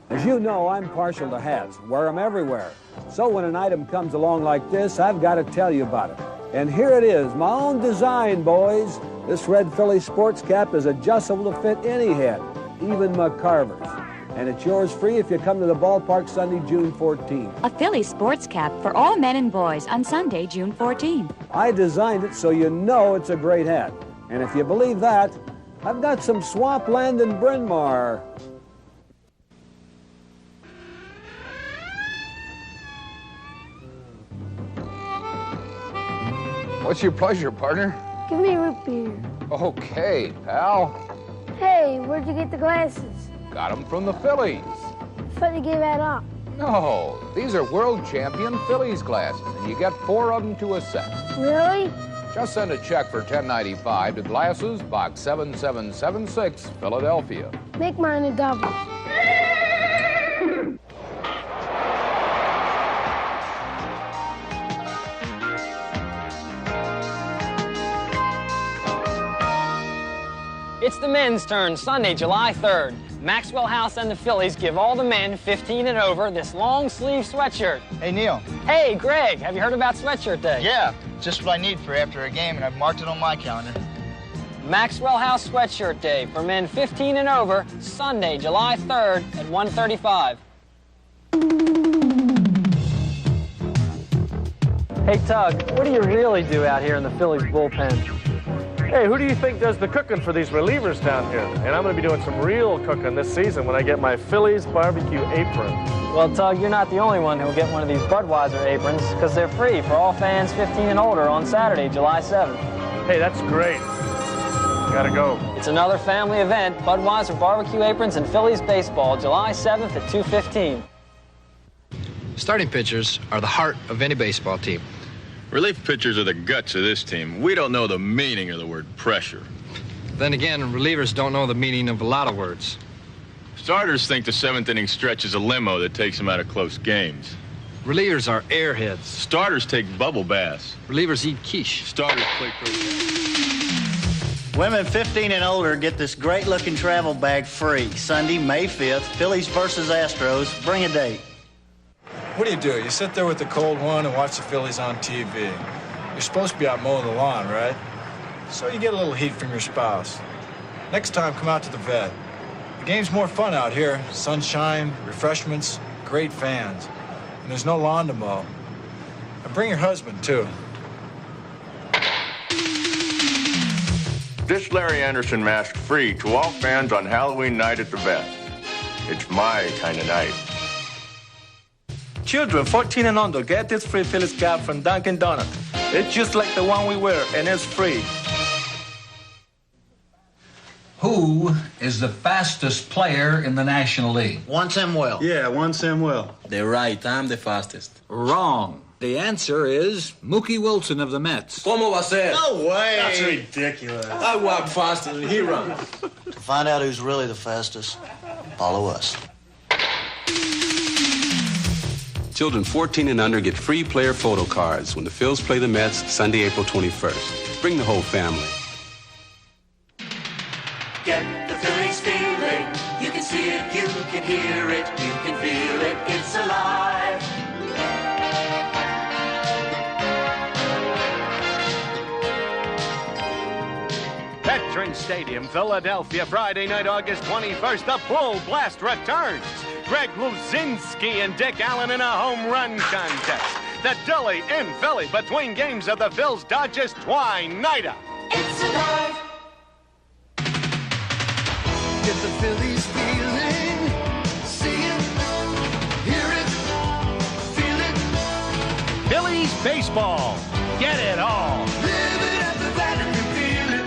[SPEAKER 11] As you know, I'm partial to hats. Wear them everywhere. So when an item comes along like this, I've got to tell you about it. And here it is, my own design, boys. This red Philly sports cap is adjustable to fit any head, even McCarver's. And it's yours free if you come to the ballpark Sunday, June 14th.
[SPEAKER 10] A Philly sports cap for all men and boys on Sunday, June 14th.
[SPEAKER 11] I designed it so you know it's a great hat. And if you believe that, I've got some swampland in Bryn Mawr.
[SPEAKER 2] What's your pleasure, partner?
[SPEAKER 13] Give me a root beer.
[SPEAKER 2] Okay, pal.
[SPEAKER 13] Hey, where'd you get the glasses?
[SPEAKER 2] Got them from the Phillies.
[SPEAKER 13] I thought you gave that up.
[SPEAKER 2] No, these are world champion Phillies glasses, and you get 4 of them to a set.
[SPEAKER 13] Really?
[SPEAKER 2] Just send a check for $10.95 to Glasses, Box 7776, Philadelphia.
[SPEAKER 13] Make mine a double.
[SPEAKER 16] It's the men's turn, Sunday, July 3rd. Maxwell House and the Phillies give all the men 15 and over this long-sleeve sweatshirt.
[SPEAKER 19] Hey, Neil.
[SPEAKER 16] Hey, Greg, have you heard about Sweatshirt Day?
[SPEAKER 19] Yeah, just what I need for after a game, and I've marked it on my calendar.
[SPEAKER 16] Maxwell House Sweatshirt Day for men 15 and over, Sunday, July 3rd at 1:35.
[SPEAKER 12] Hey, Tug, what do you really do out here in the Phillies bullpen?
[SPEAKER 9] Hey, who do you think does the cooking for these relievers down here? And I'm going to be doing some real cooking this season when I get my Phillies barbecue apron.
[SPEAKER 16] Well, Tug, you're not the only one who'll get one of these Budweiser aprons, because they're free for all fans 15 and older on Saturday, July 7th.
[SPEAKER 9] Hey, that's great. Gotta go.
[SPEAKER 16] It's another family event, Budweiser barbecue aprons and Phillies baseball, July 7th at 2:15.
[SPEAKER 25] Starting pitchers are the heart of any baseball team.
[SPEAKER 21] Relief pitchers are the guts of this team. We don't know the meaning of the word pressure.
[SPEAKER 25] Then again, relievers don't know the meaning of a lot of words.
[SPEAKER 21] Starters think the 7th inning stretch is a limo that takes them out of close games.
[SPEAKER 25] Relievers are airheads.
[SPEAKER 21] Starters take bubble baths.
[SPEAKER 25] Relievers eat quiche.
[SPEAKER 21] Starters play
[SPEAKER 26] Women 15 and older get this great-looking travel bag free. Sunday, May 5th, Phillies versus Astros. Bring a date.
[SPEAKER 30] What do? You sit there with the cold one and watch the Phillies on TV. You're supposed to be out mowing the lawn, right? So you get a little heat from your spouse. Next time, come out to the Vet. The game's more fun out here. Sunshine, refreshments, great fans. And there's no lawn to mow. And bring your husband, too.
[SPEAKER 21] Dish Larry Anderson mask free to all fans on Halloween night at the Vet. It's my kind of night.
[SPEAKER 31] Children 14 and under get this free Phillies cap from Dunkin' Donuts. It's just like the one we wear, and it's free.
[SPEAKER 32] Who is the fastest player in the National League?
[SPEAKER 26] Juan Samuel.
[SPEAKER 31] Yeah, Juan Samuel.
[SPEAKER 32] They're right. I'm the fastest. Wrong. The answer is Mookie Wilson of the Mets.
[SPEAKER 31] ¿Cómo va a ser?
[SPEAKER 26] No way.
[SPEAKER 31] That's ridiculous. I walk faster than he runs.
[SPEAKER 26] To find out who's really the fastest,
[SPEAKER 1] Follow us.
[SPEAKER 3] Children 14 and under get free player photo cards when the Phils play the Mets Sunday, April 21st. Bring the whole family.
[SPEAKER 5] Get the Phillies feeling. You can see it, you can hear it, you can feel it, it's alive.
[SPEAKER 7] Veterans Stadium, Philadelphia, Friday night, August 21st. The Bull Blast returns. Greg Luzinski and Dick Allen in a home run contest. The Dully in Philly between games of the Phils Dodgers Twine-Nighter.
[SPEAKER 5] It's alive.
[SPEAKER 14] Get the Phillies feeling. See it, hear it, feel it.
[SPEAKER 7] Phillies baseball. Get it all.
[SPEAKER 14] Live it at the Vet and feel it.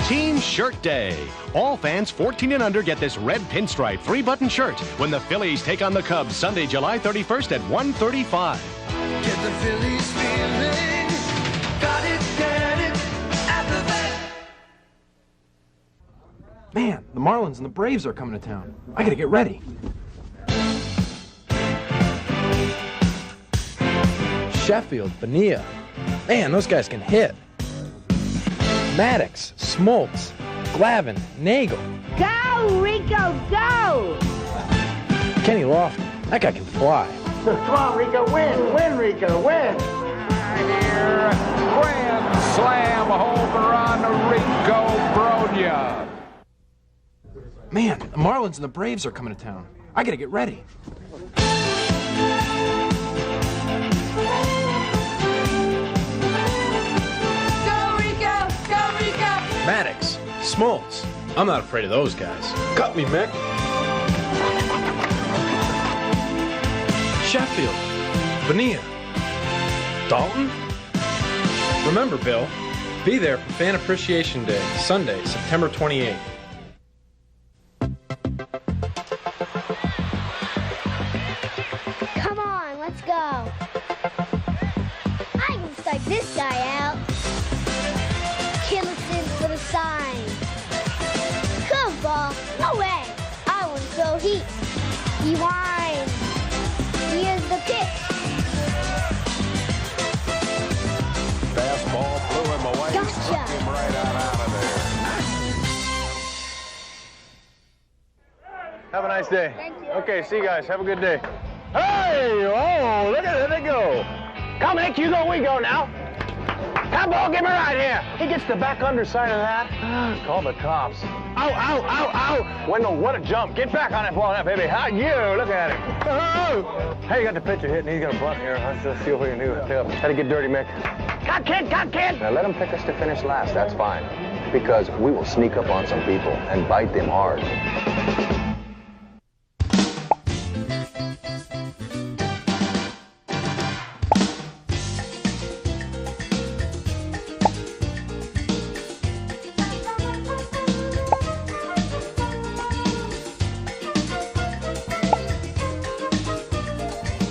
[SPEAKER 7] Team Shirt Day. All fans 14 and under get this red pinstripe 3-button shirt when the Phillies take on the Cubs Sunday, July 31st at 1:35.
[SPEAKER 14] Get the Phillies feeling. Got it, get it, at the Vet.
[SPEAKER 25] Man, the Marlins and the Braves are coming to town. I gotta get ready. Sheffield, Bonilla. Man, those guys can hit. Maddox, Smoltz, Glavine, Nagel.
[SPEAKER 13] Go, Rico, go!
[SPEAKER 25] Kenny Lofton. That guy can fly.
[SPEAKER 17] Come on, Rico, win, Rico, win.
[SPEAKER 2] Grand slam home run, Rico Brogna.
[SPEAKER 25] Man, the Marlins and the Braves are coming to town. I gotta get ready.
[SPEAKER 13] Go, Rico, go, Rico!
[SPEAKER 25] Maddox, Smoltz. I'm not afraid of those guys. Cut me, Mick. Sheffield, Bonilla, Dalton. Remember, Bill, be there for Fan Appreciation Day, Sunday, September 28th.
[SPEAKER 13] Come on, let's go. I can strike this guy out. Killison for the sign. Curveball, no way. I want to throw heat. He winds. Here's the pitch.
[SPEAKER 2] Fastball flew him away.
[SPEAKER 13] Gotcha.
[SPEAKER 2] Struck him right out of there.
[SPEAKER 4] Have a nice day.
[SPEAKER 13] Thank you.
[SPEAKER 4] Okay, see you guys. Have a good day. Hey! Oh, look at it. They go. Come, Nick. You go. We go now. That ball, give me right here. He gets the back underside of that. Call the cops. Ow, ow, ow, ow. Wendell, what a jump. Get back on that ball now, baby. How you? Look at it. Oh. Hey, you got the pitcher hitting. He's going to bunt here. Let's just see what we can do. Had to get dirty, Mick. Got kid, got kid. Now let him pick us to finish last. That's fine. Because we will sneak up on some people and bite them hard.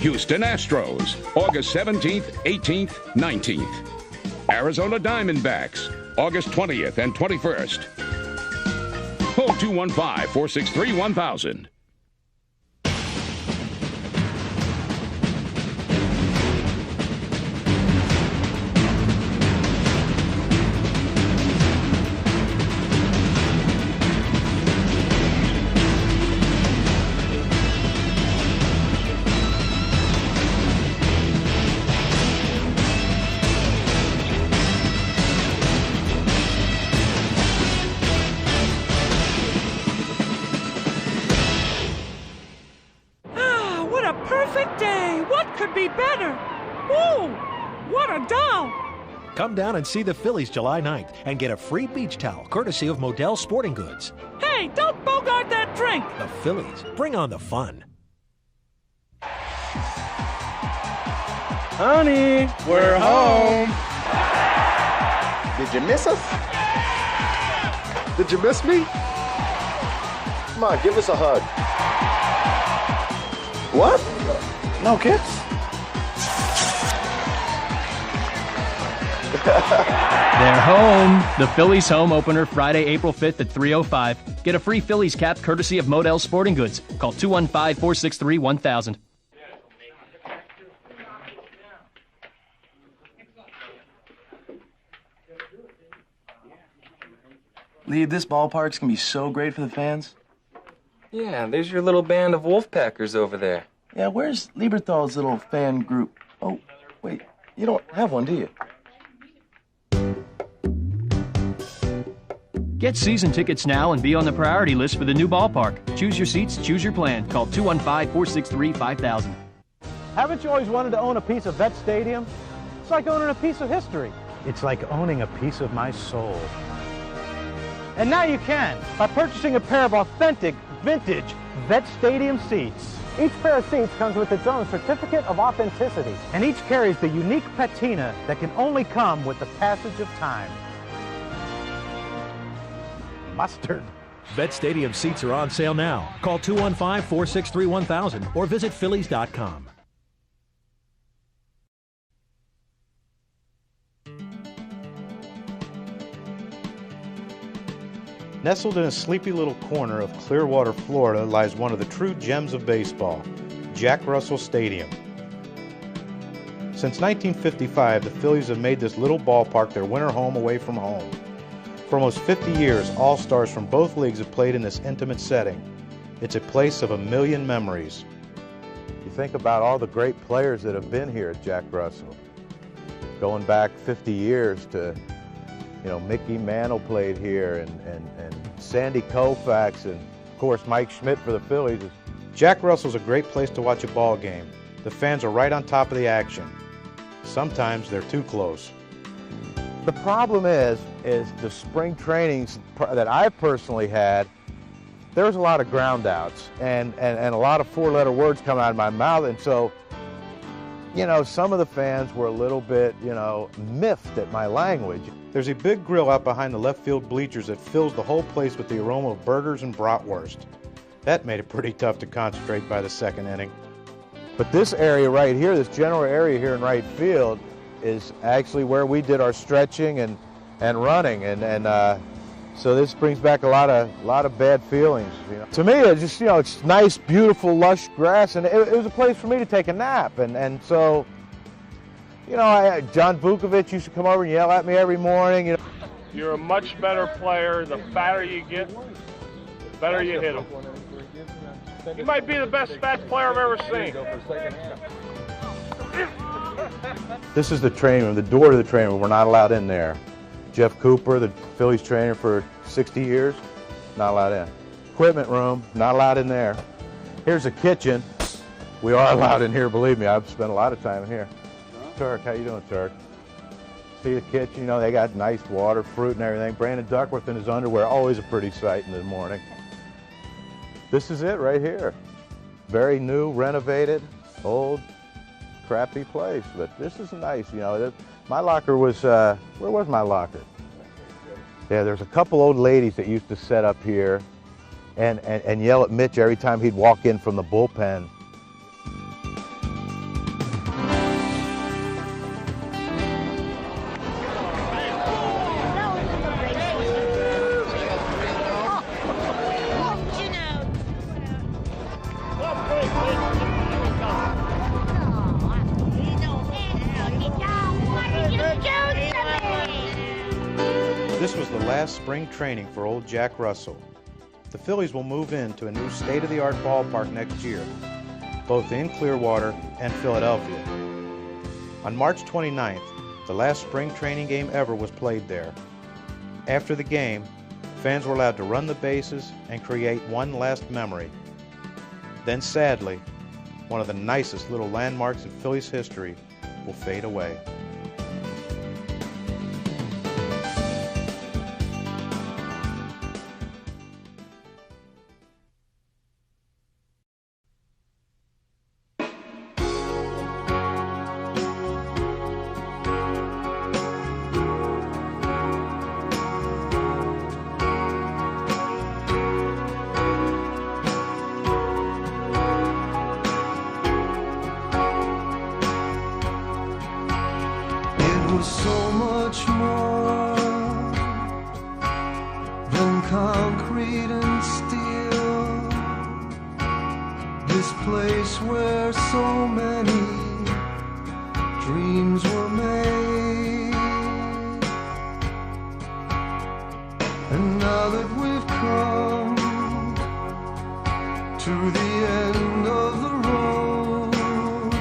[SPEAKER 18] Houston Astros, August 17th, 18th, 19th. Arizona Diamondbacks, August 20th and 21st. Call 215-463-1000.
[SPEAKER 22] Come down and see the Phillies July 9th and get a free beach towel courtesy of Modell Sporting Goods.
[SPEAKER 28] Hey, don't bogart that drink.
[SPEAKER 22] The Phillies, bring on the fun.
[SPEAKER 4] Honey, we're home.
[SPEAKER 20] Did you miss us? Did you miss me? Come on, give us a hug. What? No kiss?
[SPEAKER 1] They're home. The Phillies home opener Friday, April 5th at 3:05. Get a free Phillies cap courtesy of Modell Sporting Goods. Call 215-463-1000.
[SPEAKER 6] Lee, this ballpark's gonna be so great for the fans.
[SPEAKER 8] Yeah, there's your little band of Wolfpackers over there.
[SPEAKER 6] Yeah, where's Lieberthal's little fan group? Oh, wait, you don't have one, do you?
[SPEAKER 1] Get season tickets now and be on the priority list for the new ballpark. Choose your seats, choose your plan. Call 215-463-5000.
[SPEAKER 22] Haven't you always wanted to own a piece of Vet Stadium? It's like owning a piece of history. It's like owning a piece of my soul. And now you can, by purchasing a pair of authentic, vintage Vet Stadium seats. Each pair of seats comes with its own certificate of authenticity, and each carries the unique patina that can only come with the passage of time. Mustard. Vet Stadium seats are on sale now. Call 215-463-1000 or visit Phillies.com. Nestled in a sleepy little corner of Clearwater, Florida, lies one of the true gems of baseball, Jack Russell Stadium. Since 1955, the Phillies have made this little ballpark their winter home away from home. For almost 50 years, all-stars from both leagues have played in this intimate setting. It's a place of a million memories.
[SPEAKER 10] You think about all the great players that have been here at Jack Russell. Going back 50 years to, you know, Mickey Mantle played here, and Sandy Koufax, and of course Mike Schmidt for the Phillies.
[SPEAKER 22] Jack Russell's a great place to watch a ball game. The fans are right on top of the action. Sometimes they're too close.
[SPEAKER 10] The problem is the spring trainings that I personally had, there was a lot of ground outs and a lot of four-letter words come out of my mouth, and so, you know, some of the fans were a little bit, you know, miffed at my language.
[SPEAKER 22] There's a big grill out behind the left field bleachers that fills the whole place with the aroma of burgers and bratwurst. That made it pretty tough to concentrate by the second inning.
[SPEAKER 10] But this area right here, this general area here in right field, is actually where we did our stretching and running, and so this brings back a lot of bad feelings. You know. To me, it's just, you know, it's nice, beautiful, lush grass, and it was a place for me to take a nap, and so, you know, John Vukovic used to come over and yell at me every morning. You know.
[SPEAKER 11] You're a much better player. The fatter you get, the better you hit him. You might be the best fat player I've ever seen.
[SPEAKER 10] This is the training room, the door to the training room. We're not allowed in there. Jeff Cooper, the Phillies trainer for 60 years, not allowed in. Equipment room, not allowed in there. Here's the kitchen. We are allowed in here, believe me. I've spent a lot of time in here. Turk, how you doing, Turk? See the kitchen, you know, they got nice water, fruit and everything. Brandon Duckworth in his underwear, always a pretty sight in the morning. This is it right here. Very new, renovated, old, crappy place, but this is nice, you know. My locker was, where was my locker? Yeah, there's a couple old ladies that used to set up here and yell at Mitch every time he'd walk in from the bullpen.
[SPEAKER 22] This was the last spring training for old Jack Russell. The Phillies will move into a new state-of-the-art ballpark next year, both in Clearwater and Philadelphia. On March 29th, the last spring training game ever was played there. After the game, fans were allowed to run the bases and create one last memory. Then sadly, one of the nicest little landmarks in Phillies history will fade away.
[SPEAKER 14] So much place where so many dreams were made. And now that we've come to the end of the road,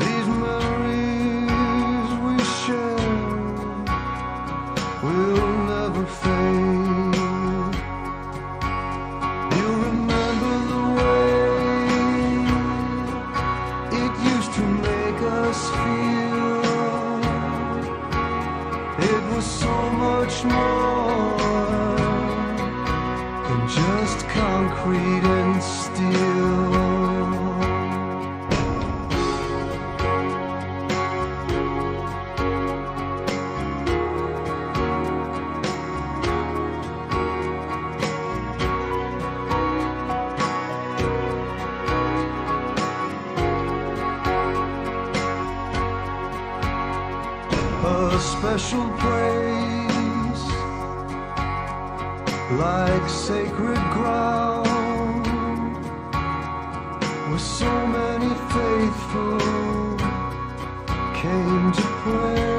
[SPEAKER 14] these memories we share will never fade. You'll remember the way it used to make us feel. It was so much more than just concrete and steel. A special place, like sacred ground, where so many faithful came to pray.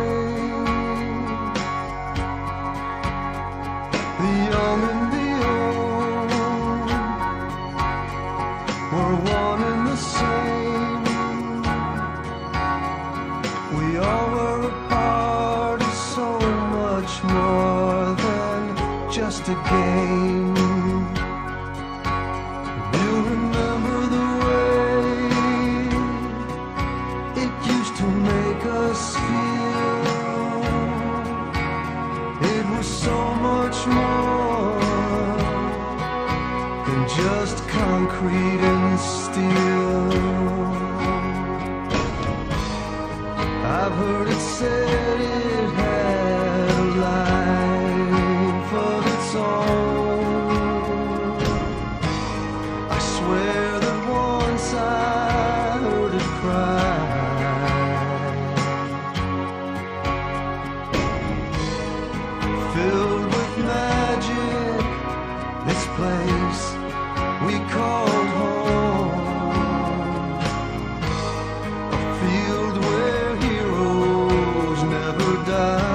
[SPEAKER 14] The young and the old were one and the same. We all were a part of so much more than just a game. You'll remember the way it used to make us feel. It was so much more than just concrete and steel. I've heard it said it had a life of its own. I swear that once I heard it cry. Filled with magic, this place we called home. A field where heroes never die.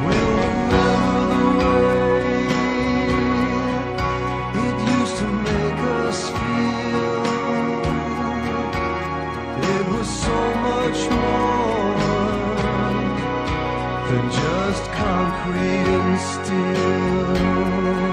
[SPEAKER 14] We'll remember the way it used to make us feel. It was so much more than just concrete and steel.